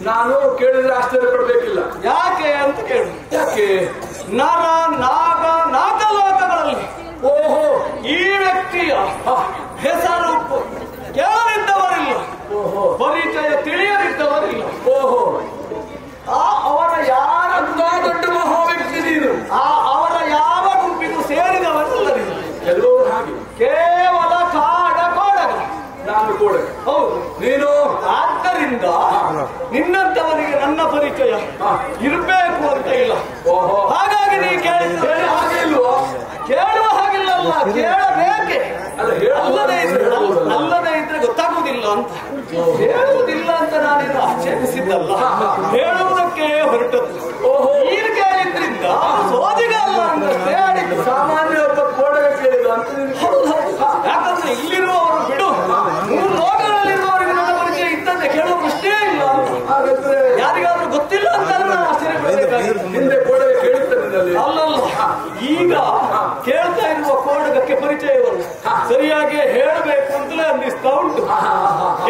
Speaker 1: ನಾನು ಕೇಳಿದ್ರೆ ಆಶ್ಚರ್ಯ ಪಡಬೇಕಿಲ್ಲ.
Speaker 2: ಯಾಕೆ ಅಂತ ಕೇಳು.
Speaker 1: ಯಾಕೆ?
Speaker 2: ನರ ನಾಗ ನಾಗಲೋಕಗಳಲ್ಲಿ
Speaker 1: ಓಹೋ
Speaker 2: ಈ ವ್ಯಕ್ತಿಯ ಹೆಸರು ಕೇಳಲಿದ್ದವರಿಲ್ಲ, ಪರಿಚಯ ತಿಳಿಯಲಿದ್ದವರಿಲ್ಲ.
Speaker 1: ಓಹೋ
Speaker 2: ಅವರ ಯಾರ
Speaker 1: ದೊಡ್ಡ ಮಹಾ ವ್ಯಕ್ತಿ ನೀನು.
Speaker 2: ಅವರ ಯಾವ ಗುಂಪಿಗೂ ಸೇರಿದವರಲ್ಲರಿಲ್ಲ.
Speaker 1: ಕೆಲವರು ಹಾಗೆ
Speaker 2: ಕೇವಲ ಕಾಡ ಕೋಡಗ.
Speaker 1: ನಾನು ಕೂಡ
Speaker 2: ಹೌದು
Speaker 1: ನೀನು.
Speaker 2: ಆದ್ದರಿಂದ ನಿನ್ನಂತವರಿಗೆ ನನ್ನ ಪರಿಚಯ ಇರಬೇಕು ಅಂತ ಇಲ್ಲ. ಹಾಗಾಗಿ ನೀ ಕೇಳಿದ್ರೆ
Speaker 1: ಹಾಗೆ ಇಲ್ವಾ?
Speaker 2: ಕೇಳುವ ಹಾಗಿಲ್ಲಲ್ಲ, ಕೇಳಬೇಕೆ. ಅಲ್ಲದೆ ಇದ್ರೆ ಗೊತ್ತಾಗುವುದಿಲ್ಲ ಅಂತ ಹೇಳುವುದಿಲ್ಲ ಅಂತ ನಾನಿನ್ನು ಆಕ್ಷೇಪಿಸಿದ್ದಲ್ಲ, ಹೇಳುವುದಕ್ಕೆ ಹೊರಟದ್ದು. ನೀನು ಕೇಳಿದ್ರಿಂದ ಸೋದಿಗ ಅಲ್ಲ ಅಂತಷ್ಟೇ ಆಡಿದ್ದು.
Speaker 1: ಸಾಮಾನ್ಯ ಒಬ್ಬ ಕೋಡಗ ಕೇಳಿದ ಅಂತ.
Speaker 2: ಯಾಕಂದ್ರೆ ಇಲ್ಲಿರುವವರು ಬಿಡು, 3 ಲೋಕಗಳಲ್ಲಿರುವವರಿಗೆ ನನ್ನ ಪರಿಚಯ ಇದ್ದಂತೆ ಕೇಳುವ ಪ್ರಶ್ನೆ ಇಲ್ಲ.
Speaker 1: ಹಾಗಾದ್ರೆ
Speaker 2: ಯಾರಿಗಾದ್ರೂ ಗೊತ್ತಿಲ್ಲ ಅಂತ ನಾನು ಆಶ್ಚರ್ಯಪಡಬೇಕಾಗಿತ್ತು.
Speaker 1: ಹಿಂದೆ ಕೋಡಗ ಕೇಳುತ್ತದೆ
Speaker 2: ಅಲ್ಲಲ್ಲ, ಈಗ ಕೇಳ್ತಾ ಇರುವ ಕೋಡಗಕ್ಕೆ ಪರಿಚಯವನ್ನು ಸರಿಯಾಗಿ ಹೇಳಬೇಕು ಅಂತಲೇ ಅನ್ನಿಸ್ತಾ ಉಂಟು.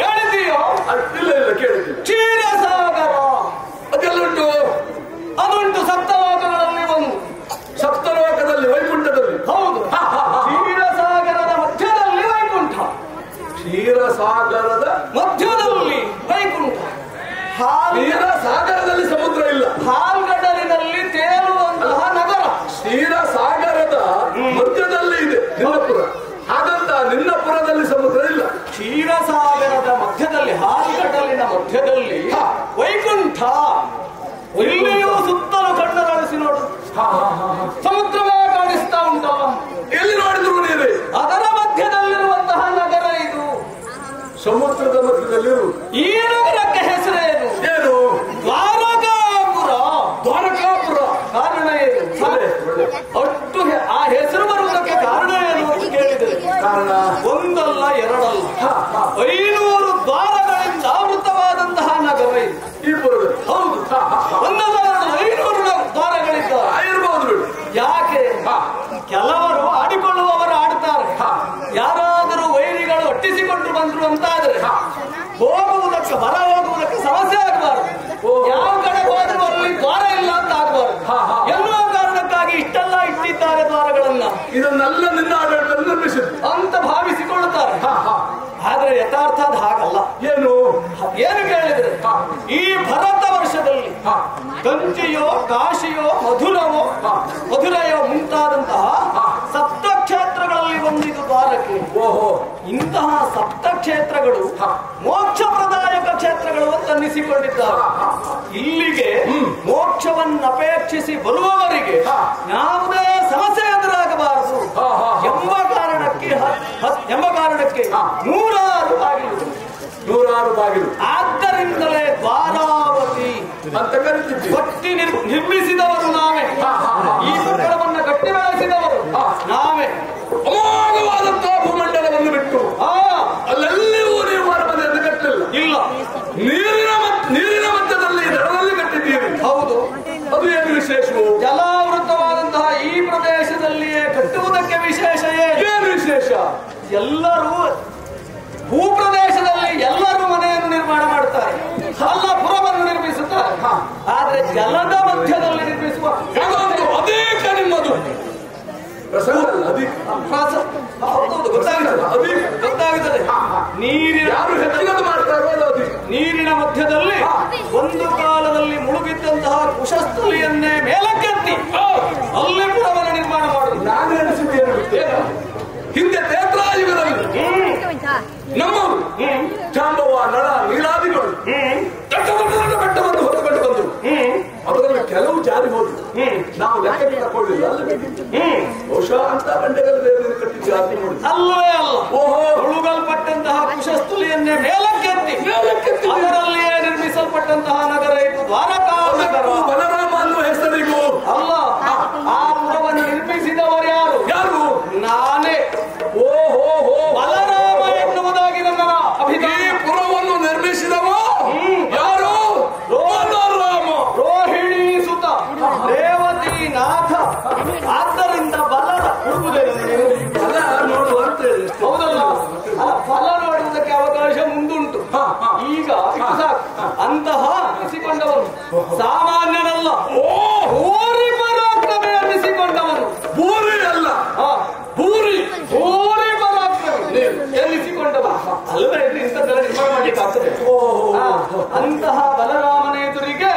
Speaker 2: ಹೇಳಿದೀಯೋ?
Speaker 1: ಇಲ್ಲ ಇಲ್ಲ ಕೇಳಿದ್ದೀನಿ.
Speaker 2: ಕ್ಷೀರಸಾಗರ
Speaker 1: ಅದೆಲ್ಲುಂಟು.
Speaker 2: ಅದುಂಟು ಸಪ್ತಲೋಕಗಳಲ್ಲಿ ಒಂದು.
Speaker 1: ಸಪ್ತಲೋಕದಲ್ಲಿ ವೈಕುಂಠದಲ್ಲಿ.
Speaker 2: ಹೌದು, ಕ್ಷೀರಸಾಗರದ ಮಧ್ಯದಲ್ಲಿ ವೈಕುಂಠ.
Speaker 1: ಕ್ಷೀರಸಾಗರದ
Speaker 2: ಮಧ್ಯದಲ್ಲಿ ವೈಕುಂಠ.
Speaker 1: ಕ್ಷೀರಸಾಗರದಲ್ಲಿ ಸಮುದ್ರ ಇಲ್ಲ.
Speaker 2: ಹಾಲ್ಗಡಲಿನಲ್ಲಿ ತೇಲುವಂತಹ ನಗರ
Speaker 1: ಕ್ಷೀರಸಾಗರದ ಮಧ್ಯದಲ್ಲಿ ಇದೆ ನಿನ್ನಪುರ. ಹಾಗಂತ ನಿನ್ನಪುರದಲ್ಲಿ ಸಮುದ್ರ ಇಲ್ಲ.
Speaker 2: ಕ್ಷೀರಸಾಗರದ ಮಧ್ಯದಲ್ಲಿ, ಹಾಲ್ಗಡಲಿನ ಮಧ್ಯದಲ್ಲಿ ವೈಕುಂಠ. ಇಲ್ಲಿಯೂ ಸುತ್ತಲೂ ಕಣ್ಣರಳಿಸಿ ನೋಡು, ಸಮುದ್ರವೇ ಕಾಣಿಸ್ತಾ ಉಂಟಲ್ಲ.
Speaker 1: ಎಲ್ಲಿ ನೋಡಿದ್ರು ನೀವೇ.
Speaker 2: ಅದರ ಮಧ್ಯದಲ್ಲಿರುವಂತಹ ನಗರ ಇದು.
Speaker 1: ಸಮುದ್ರದ ಮಧ್ಯದಲ್ಲಿರು.
Speaker 2: ಈ ನಗರಕ್ಕೆ ಹೆಸರೇನು?
Speaker 1: ಏನು?
Speaker 2: ದ್ವಾರಕಾಪುರ.
Speaker 1: ದ್ವಾರಕಾಪುರ.
Speaker 2: ಕಾರಣ ಏನು? ಒಟ್ಟು ಆ ಹೆಸರು ಬರುವುದಕ್ಕೆ ಕಾರಣ ಏನು ಅಂತ ಕೇಳಿದರೆ
Speaker 1: ಕಾರಣ
Speaker 2: ಒಂದಲ್ಲ ಎರಡಲ್ಲ, 500 ದ್ವಾರಗಳಿಂದ ಆವೃತವಾದಂತಹ ನಗರ ಇದು.
Speaker 1: ಈ ಪುರದ.
Speaker 2: ಹೌದು, ಒಂದಲ್ಲ 500 ದ್ವಾರಗಳಿದ್ದಾರೆ.
Speaker 1: ಆಗಿರ್ಬಹುದು ಬಿಡು.
Speaker 2: ಯಾಕೆ? ಕೆಲವರು ಆಡಿಕೊಳ್ಳುವವರು ಆಡ್ತಾರೆ. ಯಾರಾದರೂ ವೈರಿಗಳು ಒಟ್ಟಿಸಿಕೊಂಡು ಬಂದ್ರು ಅಂತಾದ್ರೆ ಹೋಗುವುದಕ್ಕೆ, ಹೊರ ಹೋಗುವುದಕ್ಕೆ ಸಮಸ್ಯೆ ಆಗಬಾರದು. ಯಾವ ಕಡೆ ಹೋದರೂ ಅಲ್ಲಿ ದ್ವಾರ ಇಲ್ಲ ಅಂತ ಆಗಬಾರದು. ಎನ್ನುವ ಕಾರಣಕ್ಕಾಗಿ ಇಷ್ಟೆಲ್ಲ ಇಟ್ಟಿದ್ದಾರೆ ದ್ವಾರಗಳನ್ನ.
Speaker 1: ಇದನ್ನೆಲ್ಲ ನಿನ್ನ ಆಡಳಿತದಲ್ಲಿ ನಿರ್ಮಿಸಿದ್ದು
Speaker 2: ಅಂತ ಭಾವಿಸಿಕೊಳ್ಳುತ್ತಾರೆ. ಆದ್ರೆ ಯಥಾರ್ಥ ಅದು ಹಾಗಲ್ಲ.
Speaker 1: ಏನು?
Speaker 2: ಏನು ಕೇಳಿದ್ರೆ, ಈ ಭರತ ವರ್ಷದಲ್ಲಿ ಕಂಚಿಯೋ ಕಾಶಿಯೋ ಮಧುರಯೋ ಮುಂತಾದಂತಹ ಸಪ್ತಕ್ಷೇತ್ರಗಳಲ್ಲಿ ಒಂದಿದು ದ್ವಾರಕೆ.
Speaker 1: ಓಹೋ,
Speaker 2: ಇಂತಹ ಸಪ್ತಕ್ಷೇತ್ರಗಳು ಮೋಕ್ಷಪ್ರದಾಯಕ ಕ್ಷೇತ್ರಗಳು ಅಂತ ಅನ್ನಿಸಿಕೊಂಡಿದ್ದಾರೆ. ಇಲ್ಲಿಗೆ ಮೋಕ್ಷವನ್ನು ಅಪೇಕ್ಷಿಸಿ ಬರುವವರಿಗೆ ಯಾವುದೇ ಸಮಸ್ಯೆ ಎದುರಾಗಬಾರದು ಎಂಬ ಕಾರಣಕ್ಕೆ 100 ಬಾಗಿಲು.
Speaker 1: 100 ಬಾಗಿಲು.
Speaker 2: ಆದ್ದರಿಂದಲೇ ದ್ವಾರಾವತಿ
Speaker 1: ಅಂತ ಕರಿತಿದ್ವಿ.
Speaker 2: ಕಟ್ಟಿ ನಿರ್ಮಿಸಿದವರು ನಾವೇ. ಈ ಪಟ್ಟಣವನ್ನು ಕಟ್ಟಿ ಬೆಳೆಸಿದವರು ನಾವೇ.
Speaker 1: ಅಮೋಘವಾದಂತಹ ಭೂಮಂಡಲವನ್ನು ಬಿಟ್ಟು ಅಲ್ಲೆಲ್ಲಿಯೂ ನೀವು ಮನೆಯನ್ನು ಕಟ್ಟಲಿಲ್ಲ.
Speaker 2: ಇಲ್ಲ,
Speaker 1: ನೀರಿನ ಮಧ್ಯದಲ್ಲಿ ದಡದಲ್ಲಿ ಕಟ್ಟಿದ್ದೀರಿ.
Speaker 2: ಹೌದು.
Speaker 1: ಅದು ಏನು ವಿಶೇಷವು?
Speaker 2: ಜಲಾವೃತವಾದಂತಹ ಈ ಪ್ರದೇಶದಲ್ಲಿಯೇ ಕಟ್ಟುವುದಕ್ಕೆ ವಿಶೇಷ
Speaker 1: ಏನು ವಿಶೇಷ?
Speaker 2: ಎಲ್ಲರೂ ಭೂಪ್ರದೇಶದಲ್ಲಿ ಎಲ್ಲರೂ ಮನೆಯನ್ನು ನಿರ್ಮಾಣ ಮಾಡ್ತಾರೆ, ಅಲ್ಲ ಪುರವನ್ನು ನಿರ್ಮಿಸುತ್ತಾರೆ. ಆದ್ರೆ ಜಲದ ಮಧ್ಯದಲ್ಲಿ ನಿರ್ಮಿಸುವ
Speaker 1: ಅದೇಕ ನಿಮ್ಮದು ಪ್ರಸಂಗ ಅಲ್ಲ.
Speaker 2: ಗೊತ್ತಾಗುತ್ತದೆ. ನೀರಿನ
Speaker 1: ಯಾರು ಹೆಚ್ಚಿನದು ಮಾಡ್ತಾರೋ ಅದು
Speaker 2: ನೀರಿನ ಮಧ್ಯದಲ್ಲಿ ಒಂದು ಕಾಲದಲ್ಲಿ ಮುಳುಗಿದ್ದಂತಹ ಕುಶಸ್ಥಲಿಯನ್ನೇ ಮೇಲಕ್ಕೆತ್ತಿ ಅಲ್ಲಿ ಪುರವನ್ನು ನಿರ್ಮಾಣ ಮಾಡುವುದು.
Speaker 1: ನಾನು ಎಣಿಸಿದ್ದೇನು ಗೊತ್ತೇನು? ಹಿಂದೆ ತ್ರೇತಾಯುಗದಲ್ಲಿ ನಮ್ಮವರು ಜಾಂಬವ, ನಳ, ನೀಲಾದಿಗಳು ದೊಡ್ಡ
Speaker 2: ಅಂತಹ ಎನಿಸಿಕೊಂಡವನು ಸಾಮಾನ್ಯನಲ್ಲ. ಭೂರಿ ಪರಾಕ್ರಮೆ ಎನಿಸಿಕೊಂಡವನು.
Speaker 1: ಭೂರಿ ಅಲ್ಲ,
Speaker 2: ಭೂರಿ ಭೂರಿ ಪರಾಕ್ರಮೆ ಎನಿಸಿಕೊಂಡವ. ಅಲ್ಲದೆ ಇಂಥದ್ದೆಲ್ಲ ನಿರ್ಮಾಣ ಮಾಡ್ಲಿಕ್ಕಾಗ್ತದೆ. ಅಂತಹ ಬಲರಾಮನ ಎದುರಿಗೆ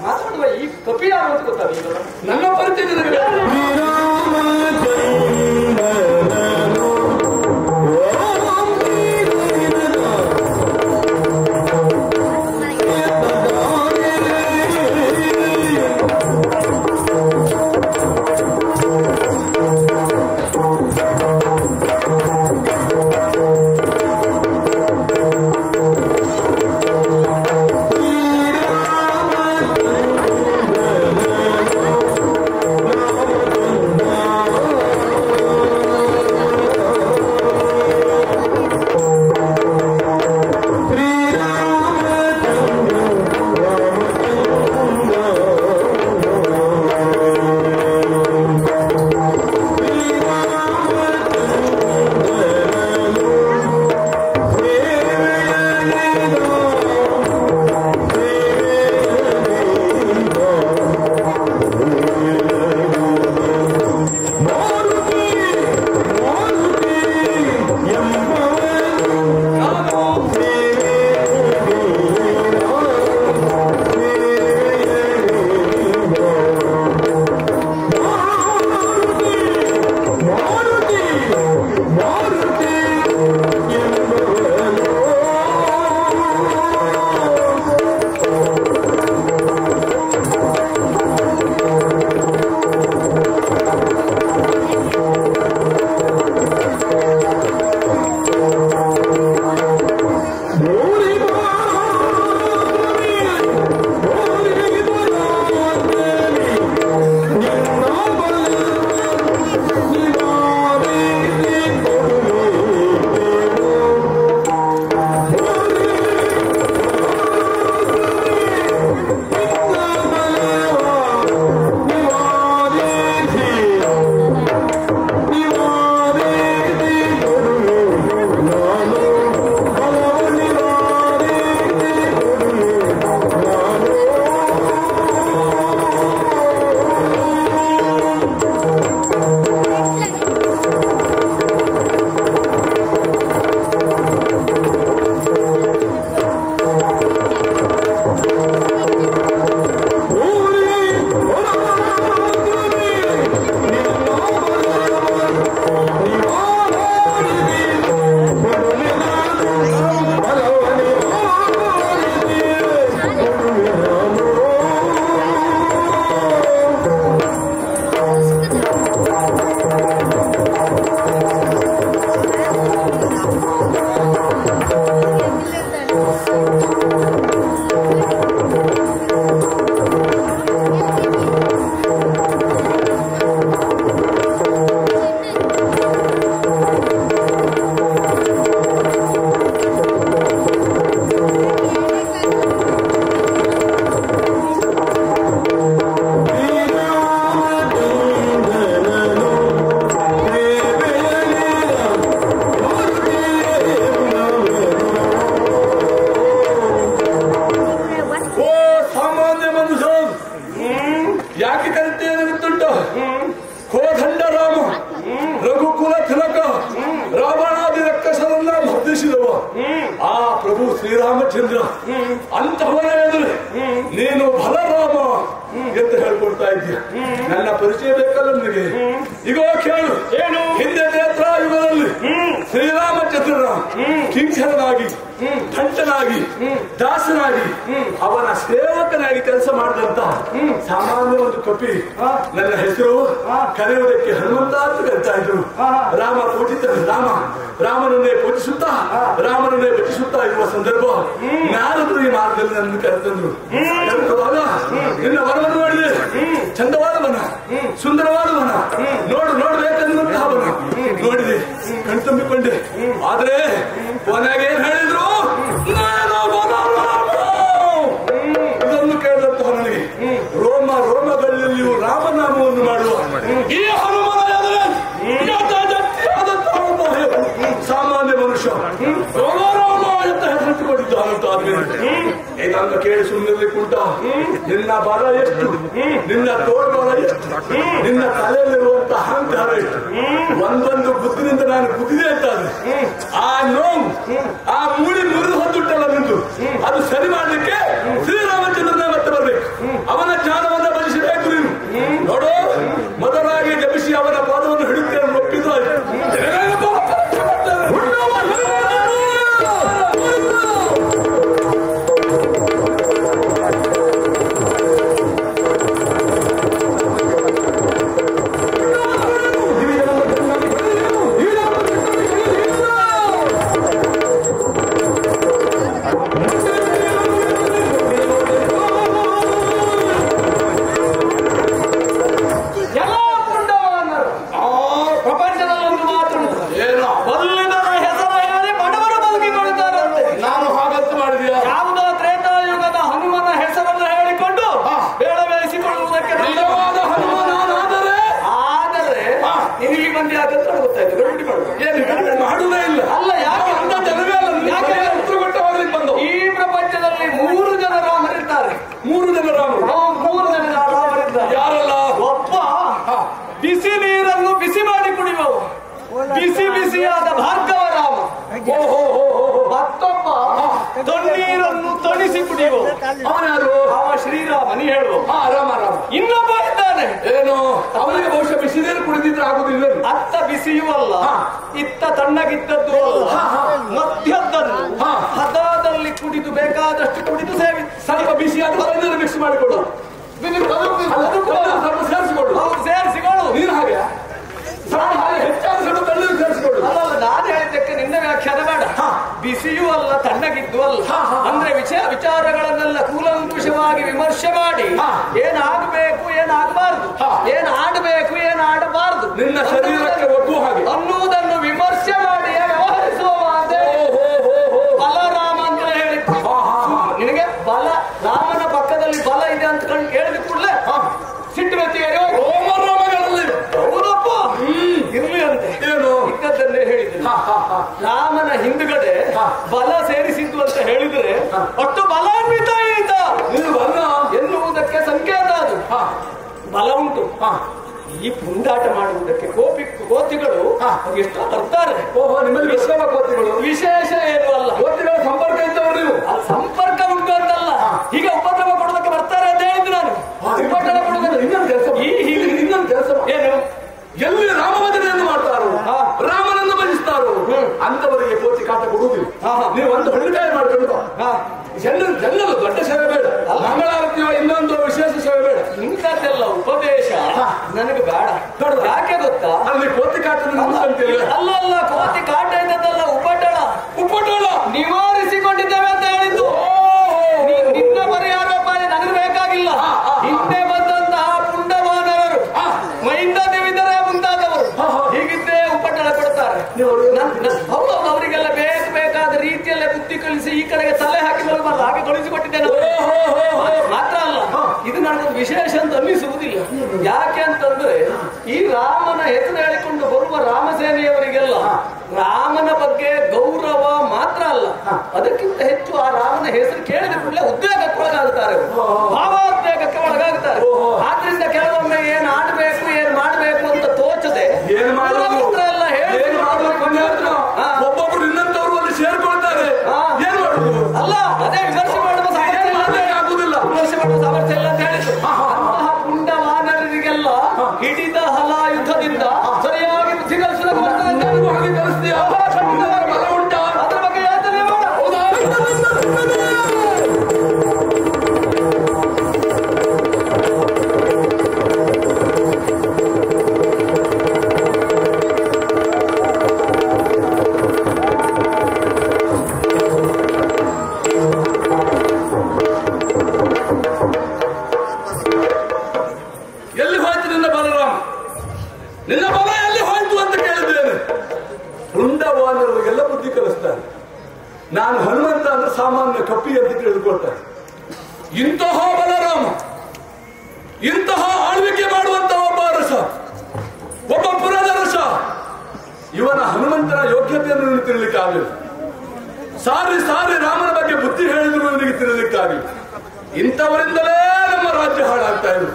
Speaker 2: ಮಾತಾಡುವ ಈ ಕಪಿ ಯಾರು ಅಂತ ಗೊತ್ತಾಗ
Speaker 1: ನನ್ನ ಪರಿಚಯ ಶ್ರೀರಾಮಚಂದ್ರ ಅಂತಹವನ ಎದುರು ನೀನು ಬಲರಾಮ ಅಂತ ಹೇಳ್ಕೊಡ್ತಾ ಇದ್ದೀಯ. ನನ್ನ ಪರಿಚಯ ಬೇಕಲ್ಲ ನಿನಗೆ. ಈಗ ಕೇಳು, ಏನು ಹಿಂದೆ ನೇತ್ರಾಯುಗದಲ್ಲಿ ಶ್ರೀರಾಮಚಂದ್ರನ ಕಿಂಕರನಾಗಿ ಕಂಠನಾಗಿ ದಾಸನಾಗಿ ಅವನ ಸೇವಕನಾಗಿ ಕೆಲಸ ಮಾಡಿದಂತ ಸಾಮಾನ್ಯ ಒಂದು ಕಪಿ. ನನ್ನ ಹೆಸರು ಕರೆಯುವುದಕ್ಕೆ ಹನುಮಂತ ಅಂತ ಕರಿತಾ ಇದ್ರು. ರಾಮ ಪೂಜಿತ ರಾಮನನ್ನೇ ಪೂಜಿಸುತ್ತಾ ರಾಮನನ್ನೇ ಭಜಿಸುತ್ತಾ ಇರುವ ಸಂದರ್ಭ ನಾರದರು ಈ ಮಾರ್ಗದಲ್ಲಿ ನನ್ನ ಕರೆತಂದ್ರು. ನಿನ್ನ ವರವನ್ನು ನೋಡಿದೆ, ಚಂದವಾದ ವನ, ಸುಂದರವಾದ ವನ, ನೋಡ್ಬೇಕನ್ನುವಂತಹ ವನ ನೋಡಿದೆ, ಕಣ್ತಂಬಿಕೊಂಡೆ. ಆದ್ರೆ ಕೊನೆಗೆ ಏನ್ ಹೇಳಿದ್ರು, ಇದನ್ನು ಕೇಳಿದಂತಹ ನನಗೆ ರೋಮಗಳಲ್ಲಿಯೂ ರಾಮನಾಮವನ್ನು ಮಾಡುವ ಈ ಹನುಮನ ಎದುರು ಸಾಮಾನ್ಯ ಮನುಷ್ಯ ರಾಮ ಅಂತ ಹೆಸರಿಟ್ಟುಕೊಂಡಿದ್ದಾನಂತ ಆದ್ಮೇಲೆ ಇದನ್ನು ಕೇಳಿ ಸುಮ್ಮನಿರ್ಲಿಕ್ಕುಂಟ ನಿನ್ನ ಬಲ ಎಷ್ಟು, ನಿನ್ನ ತೋಳ್ಬಲ ಎಷ್ಟು, ನಿನ್ನ ತಲೆಯಲ್ಲಿರುವಂತ ಅಹಂಕಾರ ಎಷ್ಟು, ಒಂದೊಂದು ಬುದ್ಧಿನಿಂದ ನಾನು ಬುದ್ಧಿದೆ ಅಂತಾದ್ರೆ ಆ ನೋವು ಆ ಮೂಳಿ ಮುರಿದು ಹೊತ್ತುಂಟಲ್ಲ ನಿಂತು ಅದು ಸರಿ ಮಾಡ್ಲಿಕ್ಕೆ ಶ್ರೀರಾಮಚಂದ್ರನೇ ಮತ್ತೆ ಬರ್ಬೇಕು. ಅವನ ಜ್ಞಾನವನ್ನ ಭಜಿಸಬೇಕು ನೀನು. ನೋಡು, ಮೊದಲಾಗಿ ಜಪಿಸಿ ಅವನ ಪಾದವನ್ನು ಹಿಡಿಯುತ್ತೇನೆ ಒಪ್ಪಿದ್ದು ಮಾಡುವುದೇ ಇಲ್ಲ. ಅಲ್ಲ, ಯಾಕೆ ಅಂತ ಜನವೇ ಅಲ್ಲ. ಈ ಪ್ರಪಂಚದಲ್ಲಿ 3 ಜನ ರಾಮರಿದ್ದಾರೆ. 3 ಜನ ರಾಮರು. 3 ಜನ ರಾಮರಿದ್ದಾರೆ. ಯಾರಲ್ಲ? ಒಬ್ಬ ಬಿಸಿ ನೀರನ್ನು ಬಿಸಿ ಮಾಡಿ ಕುಡಿಯುವವು, ಬಿಸಿ ಬಿಸಿಯಾದ ಭಾರ್ಗವ ರಾಮ. ಮತ್ತೊಬ್ಬ ತಣ್ಣೀರನ್ನು ತಣಿಸಿ ಕುಡಿಯುವ ಅವನಾರು? ಅವ ಶ್ರೀರಾಮ. ನೀ ಹೇಳುವ ರಾಮ ರಾಮ. ಇನ್ನೊಬ್ಬ ಇದ್ದಾನೆ. ಏನು? ಅವನಿಗೆ ಬಹುಶಃ ಬಿಸಿ ನೀರು ಕುಡಿದಿದ್ರೆ ಆಗುದಿಲ್ಲ. ಅತ್ತ ಬಿಸಿಯೂ ಅಲ್ಲ, ಇತ್ತ ತಣ್ಣಗಿದ್ದದ್ದು ಅಲ್ಲ, ಮಧ್ಯದ್ದನ್ನು ಹದದಲ್ಲಿ ಕುಡಿದು ಬೇಕಾದಷ್ಟು ಕುಡಿದು ಸೇವಿ ಸ್ವಲ್ಪ ಬಿಸಿಯಾದ ನೀರು ಮಿಕ್ಸ್ ಮಾಡಿಕೊಡು, ಸೇರಿಸಿಕೊಡು. ಹೌದು, ಸೇರಿಸಿಕೊಡು. ನೀನು ಹಾಗೆ ಹೆಚ್ಚಾದ ಸೇರಿಸಿಕೊಡು. ಅಲ್ಲ, ನಾನು ಹೇಳಿದ್ದಕ್ಕೆ ನಿನ್ನ ವ್ಯಾಖ್ಯಾನ ಬೇಡ. ಬಿಸಿಯೂ ಅಲ್ಲ, ತಣ್ಣಗಿದ್ದು ಅಲ್ಲ. ಅಂದ್ರೆ ವಿಚಾರಗಳನ್ನೆಲ್ಲ ಕೂಲಂಕುಷವಾಗಿ ವಿಮರ್ಶೆ ಮಾಡಿ ಏನಾಗಬೇಕು, ಏನಾಗಬಾರ್ದು, ಏನ್ ಆಡಬೇಕು, ಏನ್ ಆಡಬಾರ್ದು, ನಿನ್ನ ಶರೀರಕ್ಕೆ ಒಗ್ಗು ಹಾಗೆ ಅನ್ನುವುದನ್ನು ವಿಮರ್ಶೆ ಮಾಡಿ ವ್ಯವಹರಿಸುವ ಬಲರಾಮ ಅಂತ ಹೇಳಿ. ನಿನಗೆ ಬಲ, ರಾಮನ ಪಕ್ಕದಲ್ಲಿ ಬಲ ಇದೆ ಅಂತ ಹೇಳಿದ ಕೂಡಲೇ ಸಿಟ್ಟು ವ್ಯಕ್ತಿಗೆ ಹೌದಪ್ಪ ಇರ್ಲಿ ಅಂತೆ. ಏನು ಇದ್ದದ್ದನ್ನೇ ಹೇಳಿದ್ರು. ರಾಮನ ಹಿಂದುಗಡೆ ಬಲ ಸೇರಿಸಿದ್ದು ಅಂತ ಹೇಳಿದ್ರೆ ಅಷ್ಟು ಬಲಾನ್ವಿತ ಈತ ಎನ್ನುವುದಕ್ಕೆ ಸಂಕೇತ. ಅದು ಬಲ ಉಂಟು. ಈ ಪುಂಡಾಟ ಮಾಡುವುದಕ್ಕೆ ಕೋತಿಗಳು ಎಷ್ಟೋ ತರ್ತಾರೆ. ಓಹೋ, ನಿಮ್ಮಲ್ಲಿ ವಿಶ್ರಮ ಕೋತಿಗಳು. ವಿಶೇಷ ಏನು ಅಲ್ಲ, ಕೋತಿಗಳ ಸಂಪರ್ಕ ಇದ್ದವರು ನೀವು. ಸಂಪರ್ಕ ಉಂಟು ಅಂತಲ್ಲ, ಈಗ ಉಪದ್ರವ ಕೊಡೋದಕ್ಕೆ ಬರ್ತಾರೆ ಅಂತ ಹೇಳಿದ್ದು ನಾನು. ಉಪದ್ರವ ಕೊಡೋದಕ್ಕೆ ಇನ್ನೊಂದು ಕೆಲಸ, ಇನ್ನೊಂದು ಕೆಲಸ ಏನು? ಎಲ್ಲಿ ರಾಮಭಜನೆಯನ್ನು ಮಾಡ್ತಾರೋ, ರಾಮನನ್ನು ಭಜಿಸ್ತಾರೋ ಅಂತವರಿಗೆ ಕೋತಿ ಕಾಟ ಕೊಡುವುದಿಲ್ಲ. ನೀವು ಒಂದು ಹುಡುಗಾಯ ಮಾಡ್ಕೊಂಡು ಜನರು ದೊಡ್ಡ ಸೇವೆ ಬೇಡ, ಮಂಗಳಾರತಿಯೋ ಇನ್ನೊಂದು ವಿಶೇಷ ಸೇವೆ ಬೇಡ. ಇಂಥದ್ದೆಲ್ಲ ಉಪದೇಶ ನನಗೆ ಬೇಡ. ಯಾಕೆ ಗೊತ್ತಾ? ಅಲ್ಲಿ ಕೋತಿ ಕಾಟ ಅಲ್ಲ ಅಲ್ಲ, ಕೋತಿ ಕಾಟ ಇದ್ದದ್ದಲ್ಲ, ಉಪಟಳ. ಉಪಟಳ ನಿವಾರಿಸಿಕೊಂಡಿದ್ದೇವೆ ಅಂತ ಹೇಳಿದ್ದು. ನಿನ್ನ ಪರಿಹಾರೋಪಾಯ ನನಗೆ ಬೇಕಾಗಿಲ್ಲ. ಹಿಂದೆ ಬಂದಂತಹ ಪುಂಡವಾನರರು, ಮೈಂದ ದೇವಿದರೆ ಮುಂತಾದವರು ಹೀಗಿದ್ದೇ ಉಪಟಳ ಕೊಡ್ತಾರೆ. ಹೌದು, ಅವರಿಗೆಲ್ಲ ಬೇಕಾದ ರೀತಿಯಲ್ಲೇ ಬುದ್ಧಿ ಕಲಿಸಿ ಈ ಕಡೆಗೆ ತಲೆ ಹಾಕಿ ಬರಬಾರ್ದು, ಹಾಗೆ ಕಳಿಸಿಕೊಟ್ಟಿದ್ದೇನೆ. ಮಾತ್ರ ಅಲ್ಲ, ಇದು ನನಗೆ ವಿಶೇಷ ಅಂತ ಅನ್ನಿಸುವುದಿಲ್ಲ. ಯಾಕೆ ಅಂತಂದ್ರೆ ಈ ರಾಮನ ಹೆಸರು ಹೇಳಿಕೊಂಡು ಬರುವ ರಾಮಸೇನೆಯವರಿಗೆಲ್ಲ ರಾಮನ ಬಗ್ಗೆ ಗೌರವ ಮಾತ್ರ ಅಲ್ಲ, ಅದಕ್ಕಿಂತ ಹೆಚ್ಚು ಆ ರಾಮನ ಹೆಸರು ಕೇಳಿದ ಕೂಡಲೇ ಉದ್ವೇಗಕ್ಕೆ ಒಳಗಾಗುತ್ತಾರೆ, ಭಾವೋದ್ವೇಗಕ್ಕೆ ಒಳಗಾಗುತ್ತಾರೆ. ಆದ್ರಿಂದ ಕೆಲವೊಮ್ಮೆ ಏನ್ ಆಡ್ಬೇಕು, ಏನ್ ಮಾಡ್ಬೇಕು ಅಂತ ತೋಚದೆ ಎಲ್ಲ ಹೇಳಿ ಒಬ್ಬೊಬ್ರು ಇನ್ನಂತವ್ರು ಅಲ್ಲಿ ಸೇರ್ಕೊಳ್ತಾರೆ. ಏನ್ ಮಾಡುದು? ಅಲ್ಲ, ಅದೇ ವಿಮರ್ಶೆ ಮಾಡುವ ಸಾಮರ್ಥ್ಯ ಆಗುದಿಲ್ಲ, ವಿಮರ್ಶೆ ಮಾಡುವ ಸಾಮರ್ಥ್ಯ ಇಲ್ಲ ಅಂತ ಹೇಳಿದ್ರು. ಅಂತಹ ಪುಂಡವಾನರಿಗೆಲ್ಲ ಹಿಡಿದ ಹಲಾಯುಧದಿಂದ ಸರಿಯಾಗಿ ಬುದ್ಧಿ ಕಲಿಸಲು ಹಾಗೆ ಕಲಿಸ್ತೀಯ. ಬಲ ಉಂಟಾ? ಅದರ ಬಗ್ಗೆ ಯಾತನೆ ಮಾಡ. ಎಲ್ಲಿ ಹೋಯ್ತು ನಿನ್ನ ಬಲರಾಮ? ನಿನ್ನ ಬಲ ಎಲ್ಲಿ ಹೋಯ್ತು ಅಂತ ಕೇಳಿದ್ದೇನೆ. ಪುಂಡವಾನರಿಗೆಲ್ಲ ಬುದ್ಧಿ ಕಲಿಸ್ತಾರೆ. ನಾನು ಹನುಮಂತ ಅಂದ್ರೆ ಸಾಮಾನ್ಯ ಕಪ್ಪಿ ಅಂತ ತಿಳಿದುಕೊಳ್ತಾರೆ. ಇಂತಹ ಬಲರಾಮ, ಇಂತಹ ಆಳ್ವಿಕೆ ಮಾಡುವಂತ ಒಬ್ಬ ರಸ, ಒಬ್ಬ ಪುರದ ರಸ, ಇವನ ಹನುಮಂತನ ಯೋಗ್ಯತೆಯನ್ನು ತಿಳಿಲಿಕ್ಕೆ ಆಗಲಿಲ್ಲ. ಸಾರಿ ಸಾರಿ ರಾಮನ ಬಗ್ಗೆ ಬುದ್ಧಿ ಹೇಳಿದ್ರು ಇವನಿಗೆ ತಿಳಿಲಿಕ್ಕೆ ಒಳ್ಳೇದಾಗಲಿ. ಇಂಥವರಿಂದಲೇ ನಮ್ಮ ರಾಜ್ಯ ಹಾಳಾಗ್ತಾ ಇದೆ.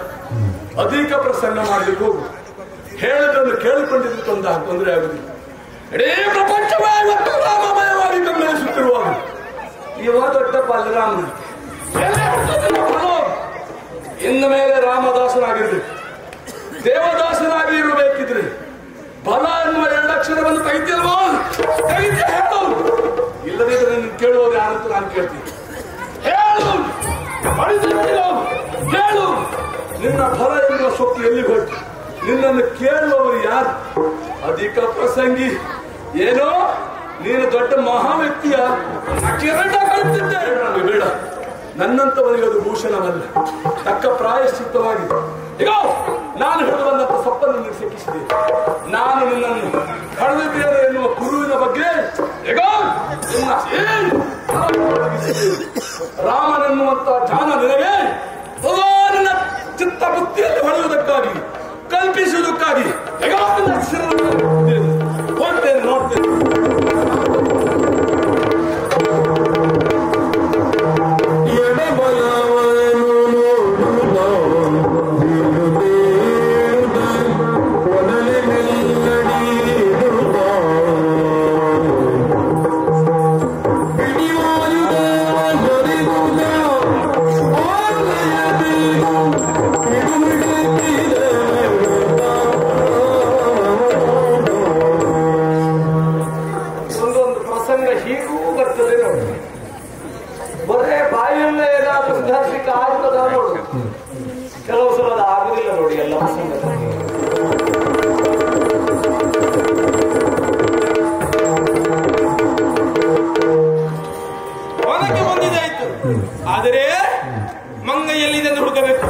Speaker 1: ಅಧಿಕ ಪ್ರಸಂಗ ಮಾಡ್ಲಿಕ್ಕೆ ಹೋಗು, ಹೇಳದನ್ನು ಕೇಳಿಕೊಂಡಿದ್ದು ತೊಂದರೆ ಆಗುದಿಲ್ಲ. ಇಡೀ ಪ್ರಪಂಚವೇ ಇವತ್ತು ರಾಮಮಯವಾಗಿ ಗಮನಿಸುತ್ತಿರುವಾಗ ಇವ ದೊಡ್ಡ ಬಲರಾಮನ ಇನ್ನು ಮೇಲೆ ರಾಮದಾಸನಾಗಿರ್ಬೇಕು, ದೇವದಾಸನಾಗಿ ಇರಬೇಕಿದ್ರೆ ಬಲ ಎನ್ನುವ 2 ಅಕ್ಷರವನ್ನು ತೆಗಿತಿಲ್ವಾ? ತೆಗಿತ ಹೇಳು. ಇಲ್ಲದಿದ್ರೆ ನಿನ್ನ ಕೇಳುವುದು ಯಾರಂತ ನಾನು ಕೇಳ್ತೀನಿ. ಹೇಳು, ಹೇಳು. ನಿನ್ನ ಬಲ ಎನ್ನುವ ಸೊಕ್ಕು ಎಲ್ಲಿ ಹೋಯ್ತು? ನಿನ್ನನ್ನು ಕೇಳುವವರು ಯಾರು? ಅಧಿಕ ಪ್ರಸಂಗಿ. ಏನೋ ನೀನು ದೊಡ್ಡ ಮಹಾ ವ್ಯಕ್ತಿಯ ಬೇಡ. ನನ್ನಂತವರಿಗೆ ಅದು ಭೂಷಣವಲ್ಲ. ತಕ್ಕ ಪ್ರಾಯಶ್ಚಿತ್ತವಾಗಿ ಈಗ ನಾನು ಹಿಡಿದು ಬಂದಂತ ಸಪ್ಪನ್ನು ನಿನಗೆ ಸಿಕ್ಕಿಸಿದೆ. ನಾನು ನಿನ್ನನ್ನು ಕಳೆದಿದ್ದೇನೆ ಎನ್ನುವ ಕುರುವಿನ ಬಗ್ಗೆ ಈಗ ರಾಮನೆನ್ನುವಂತ ಜಾನ ನಿನಗೆ ನಿನ್ನ ಚಿತ್ತ ಬುದ್ಧಿಯಲ್ಲಿ ಹೊಳೆಯುವುದಕ್ಕಾಗಿ, ಕಲ್ಪಿಸುವುದಕ್ಕಾಗಿ ಹೋಗ್ತೇನೆ, ನೋಡ್ತೇನೆ. ಬರೇ ಬಾಯಿಯಲ್ಲೇ ಏನಾದ್ರೂ ಸುಧಾರಿಸಲಿಕ್ಕೆ ಆಗ್ತದ ನೋಡು. ಕೆಲವು ಸಲ ಅದು ಆಗುದಿಲ್ಲ ನೋಡಿ. ಎಲ್ಲ
Speaker 2: ಹೊರಗೆ ಬಂದಿದೆ ಆಯ್ತು, ಆದರೆ ಮಂಗ ಎಲ್ಲಿದೆ ಎಂದು ಹುಡುಕಬೇಕು.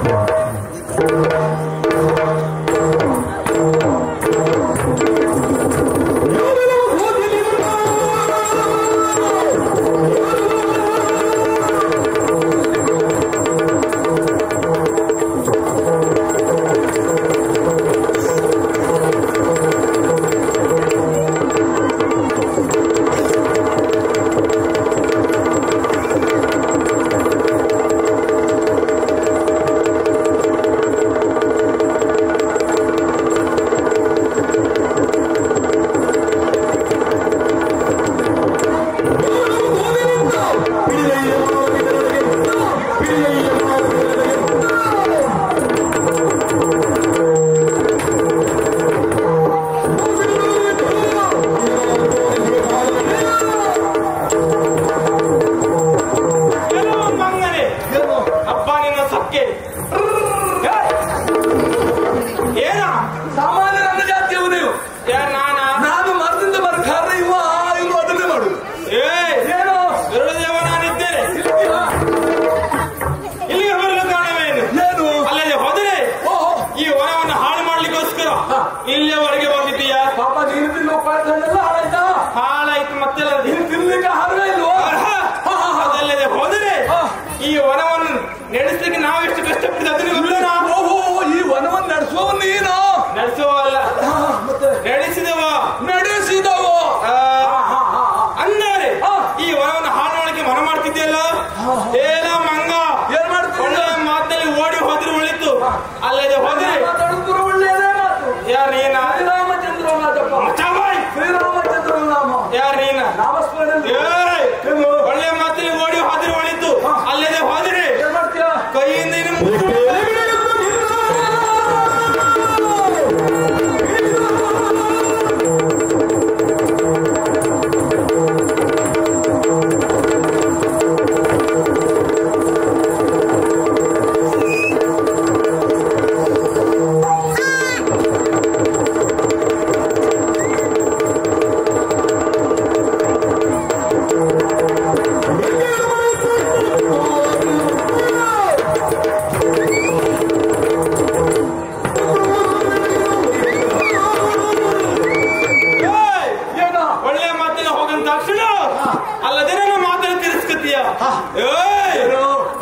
Speaker 2: ಇಲ್ಲಿಯವರೆಗೆ ಬಂದಿದ್ದೀಯಾ? ಪಾಪ ನೀನು ಹಾಳಾಯ್ತು. ಮತ್ತೆ ಅದಲ್ಲದೆ ಹೋದರೆ ಈ ವನವನ್ನು ನಡೆಸಲಿಕ್ಕೆ ನಾವು ಎಷ್ಟು ಕಷ್ಟಪಟ್ಟಿದ್ದು ಅದನ್ನು ಈ ವನವನ್ನು ನಡೆಸುವ ನೀನು ನಡೆಸುವಲ್ಲ, ನಡೆಸಿದವ ಅಂದರೆ ಈ ವನವನ್ನು ಹಾಳು ಮಾಡಲಿಕ್ಕೆ ಮನ ಮಾಡ್ತಿದ್ಯಲ್ಲ. ಏನ ಮಂಗ ಏನ್ ಮಾಡ್ತೀವಿ? ಒಳ್ಳೆಯ ಮಾತಲ್ಲಿ ಓಡಿ ಹೋದ್ರೆ ಒಳಿತು, ಅಲ್ಲದೆ ಹೋದ್ರೆ ಯಾರ ನೀನ? ಶ್ರೀರಾಮಚಂದ್ರ ಯಾರ ನೀನ? ಒಳ್ಳೆ ಮಾತಲ್ಲಿ ಓಡಿ ಹೋದ್ರೆ ಒಳಿತು, ಅಲ್ಲದೆ ಹೋದ್ರೆ ಕೈಯಿಂದ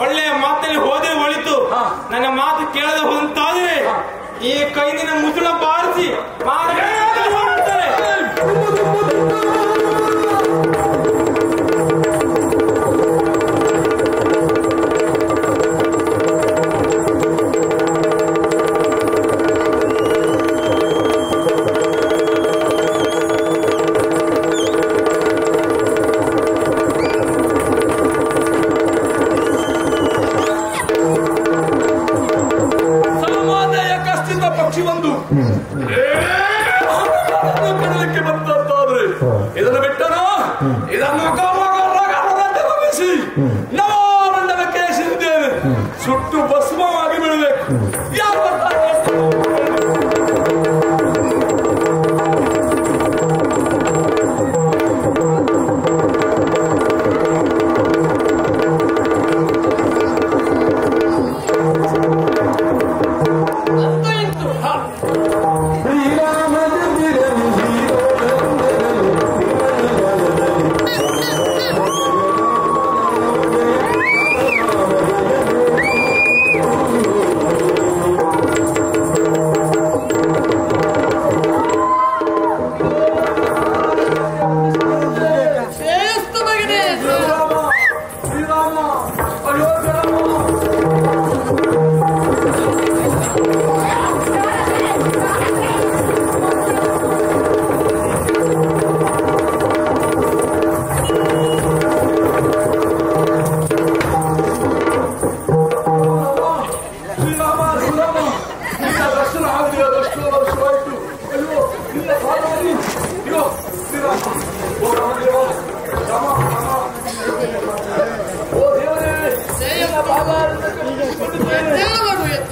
Speaker 2: ಒಳ್ಳೆಯ ಮಾತಲ್ಲಿ ಹೋದ್ರೆ ಒಳಿತು. ನನ್ನ ಮಾತು ಕೇಳದೆ ಹೋದಂತಾದ್ರೆ ಈ ಕೈದಿನ ಮುಸುಳ ಬಾರಿಸಿ ಮಾಡ್ತಾರೆ.
Speaker 1: ಸುಟ್ಟು ಭಸ್ಮವಾಗಿ ಬೀಳಬೇಕು. ಯಾರು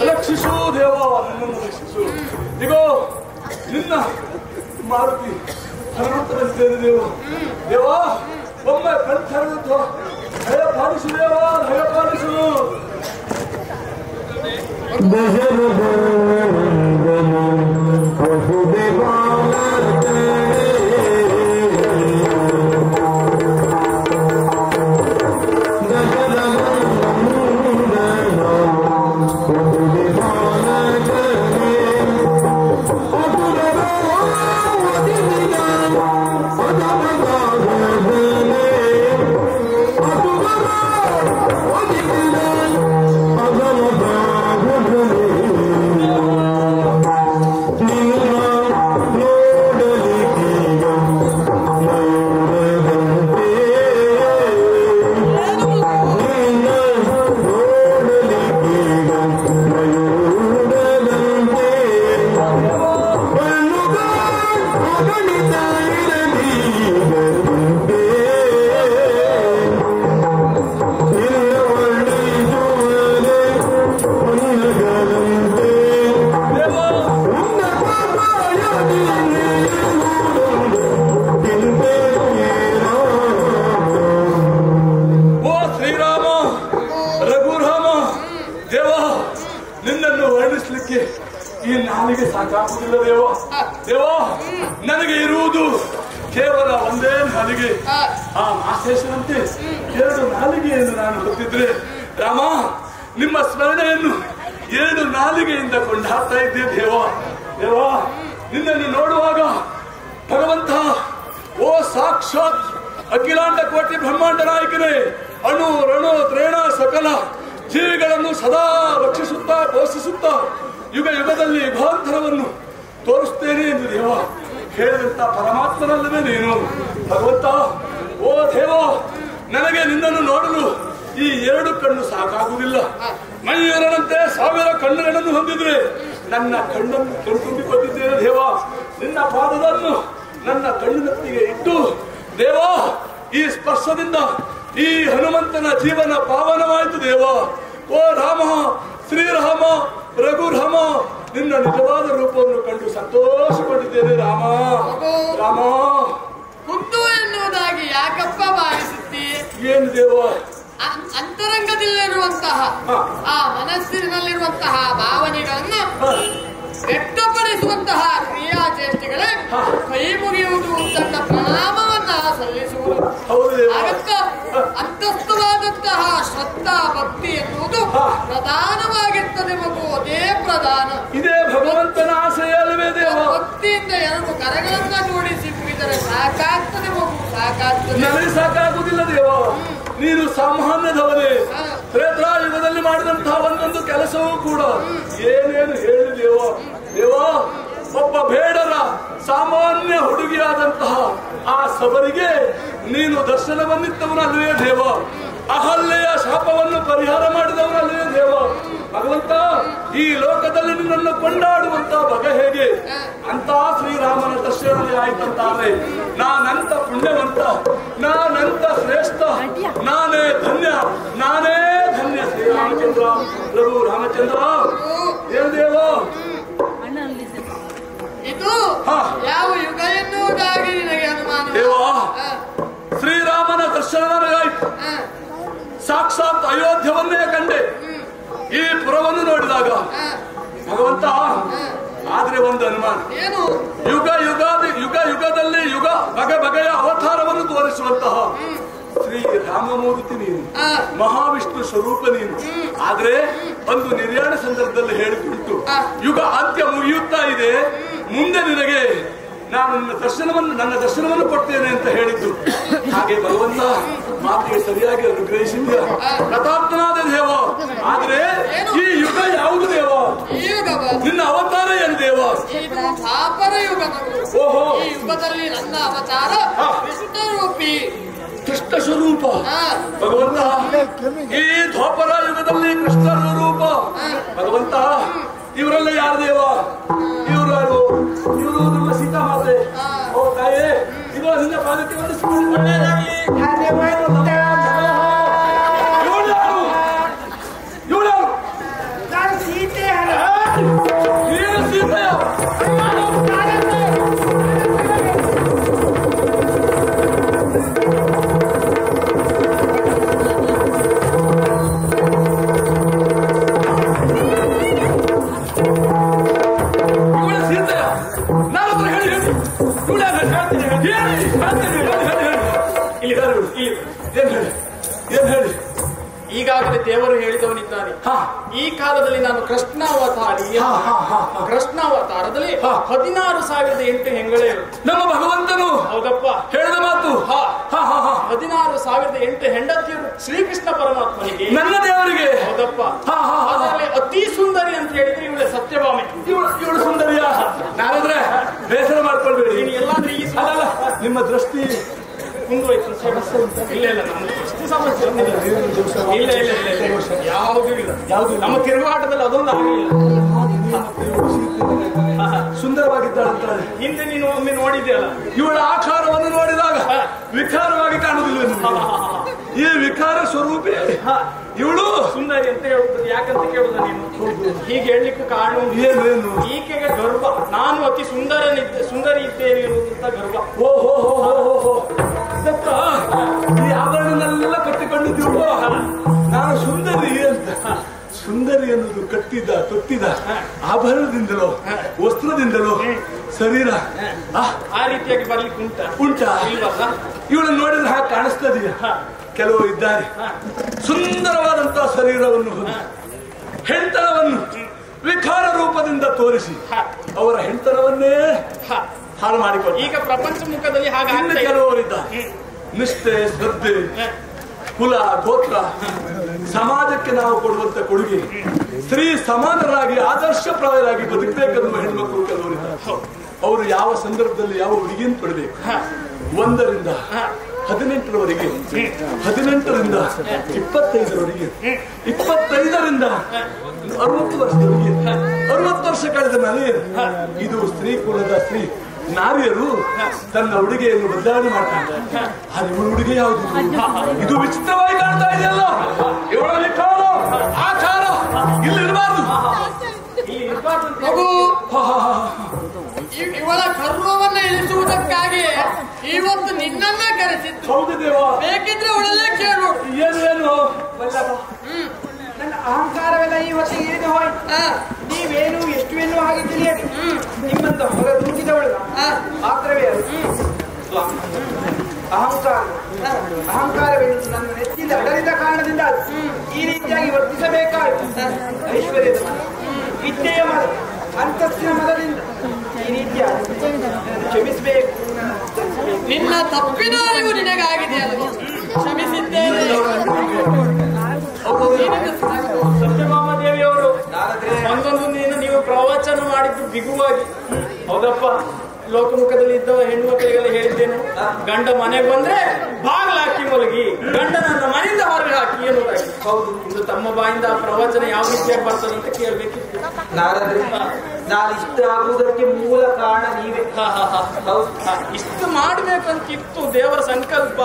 Speaker 1: ರಕ್ಷಿಸು ದೇವ, ನನ್ನನ್ನು ರಕ್ಷಿಸು. ಇಗೋ ನಿನ್ನ ಮಾರುತಿ ಹನುಮಂತರಂತೆ ದೇವ. ದೇವ ಒಮ್ಮೆ ಕಣ್ತರದ್ದು ಭಯಪಾಲಿಸು ದೇವ, ಭಯಪಾಲಿಸು. ಈ ನಾಲಿಗೆ ಸಾಕಾಗುವುದಿಲ್ಲ ದೇವ. ದೇವ ನನಗೆ ಇರುವುದು ಕೇವಲ ಒಂದೇ ನಾಲಿಗೆ. ಆ ಮಾಸೇಶನಂತೆ 2 ನಾಲಿಗೆಯನ್ನು ನಾನು ಗೊತ್ತಿದ್ರೆ ರಾಮ ನಿಮ್ಮ ಸ್ಮರಣೆಯನ್ನು 7 ನಾಲಿಗೆಯಿಂದ ಕೊಂಡಾಡ್ತಾ ಇದ್ದೆ ದೇವ. ದೇವ ನಿನ್ನನ್ನು ನೋಡುವಾಗ ಭಗವಂತ ಓ ಸಾಕ್ಷಾತ್ ಅಖಿಲಾಂಡ ಕೋಟಿ ಬ್ರಹ್ಮಾಂಡ ನಾಯಕನೇ, ಅಣು ರಣು ತ್ರೇಣ ಸಕಲ ಜೀವಿಗಳನ್ನು ಸದಾ ರಕ್ಷಿಸುತ್ತಾ ಪೋಷಿಸುತ್ತಾ ಯುಗ ಯುಗದಲ್ಲಿ ಯುಗಾಂತರವನ್ನು ತೋರಿಸ್ತೇನೆ ಎಂದು ದೇವ ಹೇಳಿದಂತ ಪರಮಾತ್ಮನಲ್ಲವೇ ನೀನು ಭಗವಂತ. ಓ ದೇವ ನನಗೆ ನಿನ್ನನ್ನು ನೋಡಲು ಈ 2 ಕಣ್ಣು ಸಾಕಾಗುವುದಿಲ್ಲ. ಮಯೂರನಂತೆ 1000 ಕಣ್ಣುಗಳನ್ನು ಹೊಂದಿದ್ರೆ ನನ್ನ ಕಣ್ಣನ್ನು ಕಣ್ತುಂಬಿಕೊಂಡಿದ್ದೇನೆ ದೇವ. ನಿನ್ನ ಪಾದವನ್ನು ನನ್ನ ಕಣ್ಣಿನತ್ತಿಗೆ ಇಟ್ಟು ದೇವ ಈ ಸ್ಪರ್ಶದಿಂದ ಈ ಹನುಮಂತನ ಜೀವನ ಪಾವನವಾಯಿತು ದೇವ. ಓ ರಾಮ, ಶ್ರೀರಾಮ, ರಘುರಾಮ ನಿನ್ನ ನಿಜವಾದ ರೂಪವನ್ನು ಕಂಡು ಸಂತೋಷಪಟ್ಟಿದ್ದೇನೆ ರಾಮ. ರಾಮ
Speaker 3: ಕುಂದು ಎನ್ನುವುದಾಗಿ ಯಾಕಪ್ಪ ಭಾವಿಸುತ್ತೀ?
Speaker 1: ಏನು ದೇವ?
Speaker 3: ಅಂತರಂಗದಲ್ಲಿರುವಂತಹ ಆ ಮನಸ್ಸಿನಲ್ಲಿರುವಂತಹ ಭಾವನೆಗಳನ್ನು ವ್ಯಕ್ತಪಡಿಸುವಂತಹ ಕ್ರಿಯಾಚೇಷ್ಟೆಗಳೇ ಕೈ ಮುಗಿಯುವುದು, ತನ್ನ ಪ್ರಣಾಮವನ್ನ ಸಲ್ಲಿಸುವುದು. ಅಂತಸ್ಥವಾದಂತಹ ಶ್ರದ್ಧಾ ಭಕ್ತಿ ಎನ್ನುವುದು ಪ್ರಧಾನವಾಗಿರ್ತದೆ ಮಗು. ಅದೇ ಪ್ರಧಾನ.
Speaker 1: ಇದೇ ಭಗವಂತನ ಆಸೆಯಲ್ಲವೇ ದೇವ?
Speaker 3: ಭಕ್ತಿಯಿಂದ 2 ಕರಗಳನ್ನ ಜೋಡಿಸಿ ಮುಗಿದರೆ ಸಾಕಾಗ್ತದೆ ಮಗು, ಸಾಕಾಗ್ತದೆ.
Speaker 1: ನನಗೆ ಸಾಕಾಗುವುದಿಲ್ಲ ದೇವ. ನೀನು ಸಾಮಾನ್ಯದವನೇ. ತ್ರೇತಾಯುಗದಲ್ಲಿ ಮಾಡಿದಂತಹ ಒಂದೊಂದು ಕೆಲಸವೂ ಕೂಡ ಏನೇನು ಹೇಳಿ ದೇವ. ದೇವ ಒಬ್ಬ ಬೇಡರ ಸಾಮಾನ್ಯ ಹುಡುಗಿಯಾದಂತಹ ಆ ಸಬರಿಗೆ ನೀನು ದರ್ಶನವನ್ನಿತ್ತವನಲ್ಲವೇ ದೇವ. ಅಹಲ್ಯೆಯ ಶಾಪವನ್ನು ಪರಿಹಾರ ಮಾಡಿದವನಲ್ಲವೇ ದೇವ. ಭಗವಂತ ಈ ಲೋಕದಲ್ಲಿ ನಿನ್ನನ್ನು ಕೊಂಡಾಡುವಂತ ಬಗೆ ಹೇಗೆ ಅಂತ ಶ್ರೀರಾಮನ ದರ್ಶನದಲ್ಲಿ ಆಯ್ತಂತಾದ್ರೆ ನಾನಂತ ಪುಣ್ಯವಂತ, ನಾನಂತ ಶ್ರೇಷ್ಠ, ನಾನೇ ಧನ್ಯ, ನಾನೇ ಧನ್ಯ. ಶ್ರೀರಾಮಚಂದ್ರ ಪ್ರಭು ರಾಮಚಂದ್ರ ಏನ್ ದೇವ
Speaker 3: ಇದು ಯಾವ ಯುಗ ಎನ್ನುವುದಾಗಿ ನಿನಗೆ ಅನುಮಾನ?
Speaker 1: ದೇವ ಶ್ರೀರಾಮನ ದರ್ಶನ ನನಗಾಯ್ತು. ಸಾಕ್ಷಾತ್ ಅಯೋಧ್ಯವನ್ನೇ ಕಂಡೆ. ಈ ಪುರವನ್ನು ನೋಡಿದಾಗ ಭಗವಂತ ಆದ್ರೆ ಒಂದು ಅನುಮಾನ.
Speaker 3: ಏನು?
Speaker 1: ಯುಗದಲ್ಲಿ ಬಗೆಯ ಅವತಾರವನ್ನು ತೋರಿಸುವಂತಹ ಶ್ರೀ ರಾಮಮೂರ್ತಿ ನೀನು, ಮಹಾವಿಷ್ಣು ಸ್ವರೂಪ ನೀನು. ಆದ್ರೆ ಒಂದು ನಿರ್ಯಾಣ ಸಂದರ್ಭದಲ್ಲಿ ಹೇಳಿಬಿಟ್ಟು ಯುಗ ಅಂತ್ಯ ಮುಗಿಯುತ್ತಾ ಇದೆ, ಮುಂದೆ ನಿನಗೆ ನಾನು ನನ್ನ ದರ್ಶನವನ್ನು ಕೊಡ್ತೇನೆ ಅಂತ ಹೇಳಿದ್ದು. ಹಾಗೆ ಭಗವಂತ ಮಾತಿಗೆ ಸರಿಯಾಗಿ ಅನುಗ್ರಹಿಸಿದ್ಯ ಪ್ರತಾಪ್ತನಾದ ದೇವ. ಆದ್ರೆ ಈ ಯುಗ ಯಾವುದು ದೇವ? ನಿನ್ನ ಅವತಾರ ಏನು ದೇವ?
Speaker 3: ದ್ವಾಪರ ಯುಗ.
Speaker 1: ಓಹೋ,
Speaker 3: ಈ ಯುಗದಲ್ಲಿ ನನ್ನ ಅವತಾರ ಕೃಷ್ಣರೂಪಿ,
Speaker 1: ಕೃಷ್ಣ ಸ್ವರೂಪ ಭಗವಂತ. ಈ ದ್ವಾಪರ ಯುಗದಲ್ಲಿ ಕೃಷ್ಣ ಸ್ವರೂಪ ಭಗವಂತ. ಇವರೆಲ್ಲ ಯಾರು ದೇವ? ಇವರು ನಮ್ಮ ಸೀತಾಮಾತೆ. ಓ ತಾಯೇ, ಇದು ನಿನ್ನ ಪಾದಕ್ಕೆ ಒಳ್ಳೆಯದಾಗಿ.
Speaker 2: ಈಗಾಗಲೇ ದೇವರು ಹೇಳಿದವನಿದ್ದಾನೆ. ಈ ಕಾಲದಲ್ಲಿ ನಾನು ಕೃಷ್ಣಾವತಾರದಲ್ಲಿ 16,008 ಹೆಂಗಳೆಯರು. ನಮ್ಮ ಭಗವಂತನು ಹೌದಪ್ಪ ಹೇಳಿದ ಮಾತು. 16,008 ಹೆಂಡತಿಯರು ಶ್ರೀಕೃಷ್ಣ ಪರಮಾತ್ಮನಿಗೆ, ನನ್ನ ದೇವರಿಗೆ. ಹೌದಪ್ಪ. ಅದರಲ್ಲಿ ಅತಿ ಸುಂದರಿ ಅಂತ ಹೇಳಿದ್ರೆ ಇವಳೆ ಸತ್ಯಭಾಮೆ. ಇವಳು ಸುಂದರಿಯ ನಾರಾದ್ರೆ ಬೇಸರ ಮಾಡ್ಕೊಳ್ಬೇಡಿ. ನೀನು ಎಲ್ಲಾದ್ರೂ ಈ ನಿಮ್ಮ ದೃಷ್ಟಿ ಮುಂದುವಯ್ತು. ಇಲ್ಲ ನಮ್ಮ ದೃಷ್ಟಿ ಸಮಸ್ಯೆ ಇಲ್ಲ. ಯಾವುದೂ ಇಲ್ಲ. ನಮ್ಮ ತಿರುಗಾಟದಲ್ಲಿ ಅದೊಂದು ಆಗಲಿಲ್ಲ. ಸುಂದರವಾಗಿದ್ದಾಳಂತಾರೆ. ಹಿಂದೆ ನೀನು ಒಮ್ಮೆ ನೋಡಿದ್ಯಲ್ಲ, ಇವಳ ಆಕಾರವನ್ನು ನೋಡಿದಾಗ ವಿಕಾರವಾಗಿ ಕಾಣುವುದಿಲ್ಲ. ಈ ವಿಕಾರ ಸ್ವರೂಪಿ ಇವಳು ಸುಂದರಿ ಅಂತ ಹೇಳುತ್ತದೆ. ಯಾಕಂತ ಕೇಳುದ ನೀನು? ಹೀಗೆ ಹೇಳಲಿಕ್ಕೆ ಕಾರಣ ಏನು? ಈಕೆಗೆ ಗರ್ವ. ನಾನು ಅತಿ ಸುಂದರಿ ಇದ್ದೇನೆ ಎನ್ನುವಂತ ಗರ್ವ. ಓಹೋ, ಈ ಆಭರಣನೆಲ್ಲ ಕಟ್ಟಿಕೊಂಡಿದ್ದೀವ. ನಾನು ಸುಂದರಿ ಅಂತ. ಸುಂದರಿ ಅನ್ನೋದು ತೊಟ್ಟಿದ ಆಭರಣದಿಂದಲೋ ವಸ್ತ್ರದಿಂದಲೋ ಶರೀರ ಆ ರೀತಿಯಾಗಿ ಬರ್ಲಿಕ್ಕೆ ಉಂಟಾ? ಇವಳನ್ನು ನೋಡಿದ್ರೆ ಹಾಗೆ ಕಾಣಿಸ್ತದೆಯಾ? ಕೆಲವರು ಇದ್ದಾರೆ ಸುಂದರವಾದಂತಹ ಶರೀರವನ್ನು ಹೆಣ್ತನವನ್ನು ವಿಕಾರ ರೂಪದಿಂದ ತೋರಿಸಿ ಅವರ ಹೆಣ್ತನವನ್ನೇ ಹಾಳು ಮಾಡಿಕೊಂಡು ಈಗ ಪ್ರಪಂಚ ಮುಖದಲ್ಲಿ ಹಾಗೆ ಕೆಲವರಿದ್ದಾರೆ. ನಿಷ್ಠೆ, ಶ್ರದ್ಧೆ, ಕುಲ, ಗೋತ್ರ, ಸಮಾಜಕ್ಕೆ ನಾವು ಕೊಡುವಂತ ಕೊಡುಗೆ, ಸ್ತ್ರೀ ಸಮಾನರಾಗಿ ಆದರ್ಶಪ್ರಾಯರಾಗಿ ಬದುಕಬೇಕೆನ್ನುವ ಹೆಣ್ಮಕ್ಳು ಕೆಲವರಿದ್ದಾರೆ. ಅವರು ಯಾವ ಸಂದರ್ಭದಲ್ಲಿ ಯಾವ ಹುಡುಗಿಯನ್ನು ಪಡಬೇಕು? 1ರಿಂದ 18ರವರೆಗೆ, 18ರಿಂದ 25ರವರೆಗೆ, 25ರಿಂದ 60 ವರ್ಷದವರೆಗೆ, 60 ವರ್ಷ ಕಳೆದ ಮೇಲೆ ಇದು ಸ್ತ್ರೀ ಕುಲದ ಸ್ತ್ರೀ ನಾರಿಯರು ತನ್ನ ಉಡುಗೆಯನ್ನು ಬದಲಾವಣೆ ಮಾಡ್ತಾರೆ. ಆದರೆ ಇವಳ ಉಡುಗೆ ಯಾವುದು? ಇದು ವಿಚಿತ್ರವಾಗಿ ಕಾಣ್ತಾ ಇದೆಯಲ್ಲ. ಇವಳ ವಿಕಾರ ಆಚಾರ ಇಲ್ಲಿರಬಾರದು.
Speaker 3: ಇವಳ ಗರ್ವವನ್ನು ಇಳಿಸುವುದಕ್ಕಾಗಿ ಇವತ್ತು ನಿನ್ನನ್ನ ಕರೆಸಿದ್ದು.
Speaker 1: ಹೌದು ದೇವ.
Speaker 3: ಬೇಕಿದ್ರೆ ಅವಳಲ್ಲೇ ಕೇಳು.
Speaker 1: ಏನು
Speaker 4: ನನ್ನ ಅಹಂಕಾರವೆಲ್ಲ ಈ ಹೊತ್ತಿಗೆ ಇಳಿದು ಹೋಯ್ತು. ನೀವೇನು ಎಷ್ಟು ಹಾಗೆ ತಿಳಿಯದು. ನಿಮ್ಮಂತ ಹೊರ ದುಂಗಿದವಳು ಮಾತ್ರವೇ ಅದು. ಅಹಂಕಾರವೆನ್ನುವುದು ನನ್ನ ನೆತ್ತಿಯಿಂದ ಅಡರಿದ ಕಾರಣದಿಂದ ಈ ರೀತಿಯಾಗಿ ವರ್ತಿಸಬೇಕಾಯಿತು. ಐಶ್ವರ್ಯದ ಮದ, ವಿದ್ಯೆಯ ಮದ, ಅಂತಸ್ತಿನ ಮದದಿಂದ ಈ ರೀತಿಯ ಕ್ಷಮಿಸಬೇಕು.
Speaker 3: ನಿನ್ನ ತಪ್ಪಿನ ಅರಿವು ನಿನಗಾಗಿದೆ ಅಲ್ವ? ಕ್ಷಮಿಸಿದ್ದೇನೆ.
Speaker 2: ಸತ್ಯಭಾಮಾದೇವಿಯವರು ಒಂದೊಂದು ದಿನ ನೀವು ಪ್ರವಚನ ಮಾಡಿದ್ದು ಬಿಗುವಾಗಿ. ಹೌದಪ್ಪ. ಲೋಕಮುಖದಲ್ಲಿ ಇದ್ದ ಹೆಣ್ಣು ಮಕ್ಕಳಿಗೆಲ್ಲ ಹೇಳಿದ್ದೇನೆ, ಗಂಡ ಮನೆಗೆ ಬಂದ್ರೆ ಬಾಗಿಲಾಕಿ ಮಲಗಿ, ಗಂಡನನ್ನ ಮನೆಯಿಂದ ಹೊರಗೆ ಹಾಕಿ ಎನ್ನುವುದಾಗಿ. ಹೌದು, ಇದು ತಮ್ಮ ಬಾಯಿಂದ ಪ್ರವಚನ ಯಾವ ರೀತಿಯಾಗಿ ಬರ್ತದೆ ಅಂತ ಕೇಳಬೇಕಿತ್ತು.
Speaker 4: ನಾನು ಇಷ್ಟ ಆಗುವುದಕ್ಕೆ ಮೂಲ ಕಾರಣ ನೀವೇ.
Speaker 2: ಇಷ್ಟು ಮಾಡ್ಬೇಕಂತಿತ್ತು ದೇವರ ಸಂಕಲ್ಪ.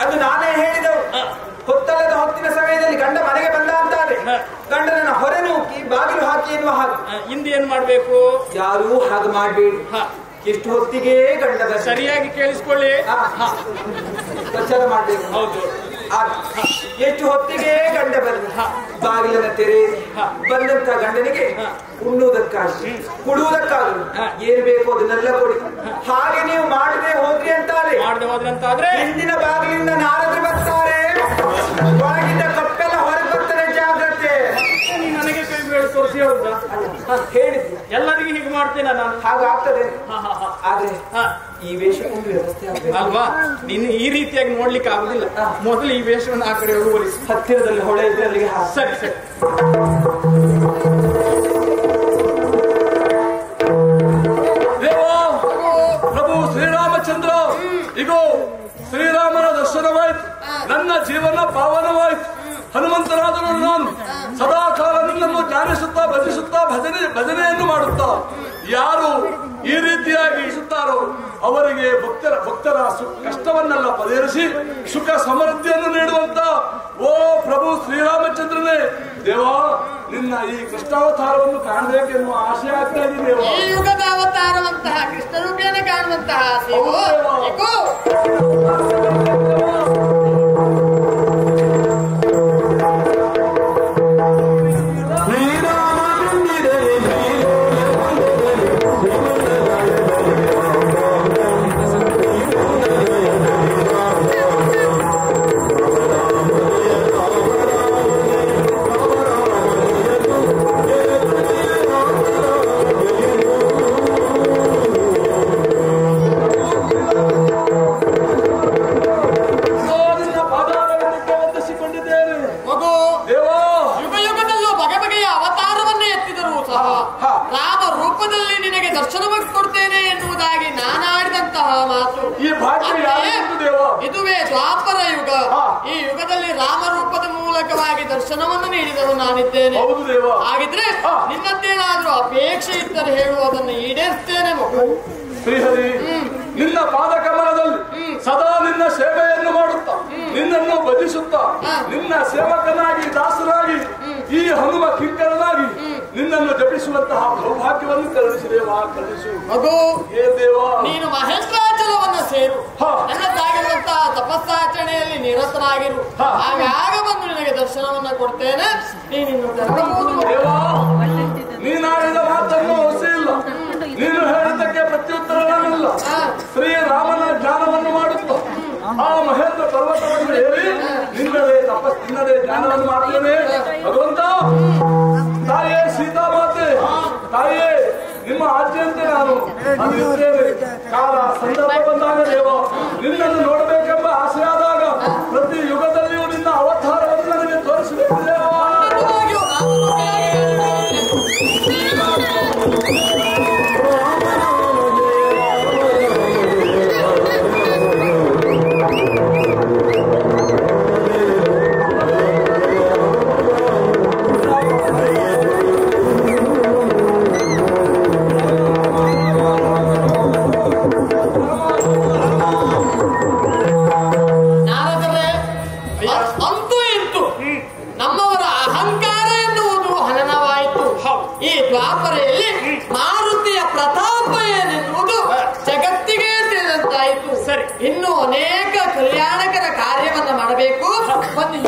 Speaker 4: ಅದು ನಾನೇ ಹೇಳಿದವು. ಹೊತ್ತಲ್ಲದ ಹೊತ್ತಿನ ಸಮಯದಲ್ಲಿ ಗಂಡ ಮನೆಗೆ ಬಂದ ಅಂತಾದ್ರೆ ಗಂಡನನ್ನ ಹೊರೆ ನೂಕಿ ಬಾಗಿಲು ಹಾಕಿ ಎನ್ನುವ ಹಾಗೆ
Speaker 2: ಹಿಂದೆ ಏನ್ ಮಾಡ್ಬೇಕು?
Speaker 4: ಯಾರೂ ಹಾಗೆ ಮಾಡಬೇಡಿ. ಎಷ್ಟು ಹೊತ್ತಿಗೆ ಗಂಡ
Speaker 2: ಸರಿಯಾಗಿ ಕೇಳಿಸ್ಕೊಳ್ಳಿ.
Speaker 4: ಪ್ರಚಾರ ಮಾಡ್ಬೇಕು.
Speaker 2: ಹೌದು.
Speaker 4: ಎಷ್ಟು ಹೊತ್ತಿಗೆ ಗಂಡ ಬಂದ ಬಾಗಿಲನ್ನ ತೆರೆ ಬಂದಂತ ಗಂಡನಿಗೆ ಉಣ್ಣುವುದಕ್ಕಾಗಲಿ ಕುಡುವುದಕ್ಕಾಗಲಿ ಏನ್ ಬೇಕು ಅದನ್ನೆಲ್ಲ ಕೊಡಿ. ಹಾಗೆ ನೀವು ಮಾಡದೆ ಹೋದ್ರಿ ಅಂತಾದ್ರೆ ಹಿಂದಿನ ಬಾಗಿಲಿಂದ ನಾರದ್ರು ಬರ್ತಾರೆ, ಒಳಗಿದ್ದ ಕಪ್ಪೆಲ್ಲ ಹೊರಗೆ ಬರ್ತಾರೆ. ಜಾಗ್ರತೆ.
Speaker 2: ನನಗೆ ಕೈ ಬೇಡ ತೋರಿಸಿ ಹೌದಾ?
Speaker 4: ಹೇಳಿದ್ದೆ
Speaker 2: ಎಲ್ಲರಿಗೂ ಹೀಗೆ ಮಾಡ್ತೇನೆ ನಾನು.
Speaker 4: ಹಾಗಾಗ್ತದೆ. ಆದ್ರೆ ಈ ವೇಷ ವ್ಯವಸ್ಥೆ
Speaker 2: ಅಲ್ವಾ? ನೀನು ಈ ರೀತಿಯಾಗಿ ನೋಡ್ಲಿಕ್ಕೆ ಆಗುದಿಲ್ಲ. ಮೊದಲು ಈ ವೇಷವನ್ನು ಆ ಕಡೆ ಹೋಲಿಸಿ.
Speaker 4: ಹತ್ತಿರದಲ್ಲಿ ಹೊಳೆ ಇದ್ರೆ ಅಲ್ಲಿಗೆ
Speaker 2: ಸರಿ ಸರಿ.
Speaker 1: ಪ್ರಭು ಶ್ರೀರಾಮಚಂದ್ರ, ಈಗ ಶ್ರೀರಾಮನ ದರ್ಶನವಾಯ್ತು, ನನ್ನ ಜೀವನ ಪಾವನವಾಯ್ತು. ಹನುಮಂತನಾದರೂ ನಾನು ಸದಾ ಕಾಲ ನಿನ್ನನ್ನು ಧ್ಯಾನಿಸುತ್ತಾ ಭಜಿಸುತ್ತಾ ಭಜನೆಯನ್ನು ಮಾಡುತ್ತಾ ಯಾರು ಈ ರೀತಿಯಾಗಿ ಇಸುತ್ತಾರೋ ಅವರಿಗೆ ಭಕ್ತರ ಕಷ್ಟವನ್ನೆಲ್ಲ ಪರಿಹರಿಸಿ ಸುಖ ಸಮೃದ್ಧಿಯನ್ನು ನೀಡುವಂತ ಓ ಪ್ರಭು ಶ್ರೀರಾಮಚಂದ್ರನೇ, ದೇವಾ ನಿನ್ನ ಈ ಕೃಷ್ಣಾವತಾರವನ್ನು ಕಾಣಬೇಕೆನ್ನುವ ಆಶೆ ಆಗ್ತಾ ಇದೆ ದೇವ.
Speaker 3: ಈ ಯುಗದ ಅವತಾರವಂತಹ ಕೃಷ್ಣ ರೂಪೇನೆ ಕಾಣುವಂತಹ ರಾಮ ರೂಪದಲ್ಲಿ ನಿನಗೆ ದರ್ಶನವಾಗಿ ಕೊಡ್ತೇನೆ ಎನ್ನುವುದಾಗಿ ನಾನಾಡಿದಂತಹ ಮಾತು. ಇದುವೇ ದ್ವಾಪರ ಯುಗ. ಈ ಯುಗದಲ್ಲಿ ರಾಮ ರೂಪದ ಮೂಲಕವಾಗಿ ದರ್ಶನವನ್ನು ನೀಡಿದವರು ನಾನಿದ್ದೇನೆ. ಹಾಗಿದ್ರೆ ನಿನ್ನದ್ದೇನಾದ್ರೂ ಅಪೇಕ್ಷೆ ಇದ್ದರೆ ಹೇಳುವುದನ್ನು ಈಡೇರಿಸ್ತೇನೆ ಮಗು.
Speaker 1: ಶ್ರೀಹರಿ, ನಿನ್ನ ಪಾದ ಕಮಲದಲ್ಲಿ ಸದಾ ನಿನ್ನ ಸೇವೆಯನ್ನು ಮಾಡುತ್ತಾ ನಿನ್ನನ್ನು ಭಜಿಸುತ್ತಾ ನಿನ್ನ ಸೇವಕನಾಗಿ ದಾಸರಾಗಿ ಈ ಹನುಮ ಕಿಂಕರನಾಗಿ ನಿನ್ನನ್ನು ಜಪಿಸುವಂತಹ ಸೌಭಾಗ್ಯವನ್ನು ಕರುಣಿಸಿದೇವಾ, ಕರುಣಿಸು.
Speaker 3: ಮಗು,
Speaker 1: ಏ ದೇವ,
Speaker 3: ನೀನು ಮಹೇಶ್ವರಾಚಲವನ್ನು ಸೇರು, ನನ್ನದಾಗಿರುವಂತಹ ತಪಸ್ಸಾಚರಣೆಯಲ್ಲಿ ನಿರತನಾಗಿರು. ಆಗಾಗ ಬಂದು ನಿನಗೆ ದರ್ಶನವನ್ನ ಕೊಡ್ತೇನೆ. ನೀನಿನ್ನು ತೆರಳಬಹುದು.
Speaker 1: ದೇವಾ, ನೀನಾಡಿದ ಮಾತನ್ನು ಹೊಸ ಇಲ್ಲ, ನೀನು ಹೇಳಿದ್ದಕ್ಕೆ ಪ್ರತ್ಯುತ್ತರವಿಲ್ಲ. ಶ್ರೀರಾಮನ ಜ್ಞಾನವನ್ನು ಮಾಡುತ್ತಾ ಆ ಮಹೇಂದ್ರ ಪರ್ವತವನ್ನು ಹೇಳಿ ನಿನ್ನದೇ ನಿನ್ನದೇ ಜ್ಞಾನವನ್ನು ಮಾಡ್ತೇನೆ. ಭಗವಂತ, ತಾಯೇ ಸೀತಾಮಾತೆ, ತಾಯೇ ನಿಮ್ಮ ಆಜ್ಞೆಯಂತೆ ನಾನು ಅಂದಿದ್ದೇನೆ. ಕಾಲ ಸಂದರ್ಭ ಬಂದಾಗ ದೇವ ನಿನ್ನನ್ನು ನೋಡಬೇಕೆಂಬ ಆಸೆ ಆದಾಗ ಪ್ರತಿ ಯುಗದಲ್ಲಿಯೂ ನಿನ್ನ ಅವತಾರವನ್ನು ನನಗೆ ತೋರಿಸಬೇಕು ದೇವ.
Speaker 3: ದ್ವಾಪರೆಯಲ್ಲಿ ಮಾರುತಿಯ ಪ್ರತಾಪ ಏನೆನ್ನುವುದು ಜಗತ್ತಿಗೆ ತಿಳಿದಂತಾಯಿತು. ಸರಿ, ಇನ್ನು ಅನೇಕ ಕಲ್ಯಾಣಕರ ಕಾರ್ಯವನ್ನ ಮಾಡಬೇಕು. ಬನ್ನಿ.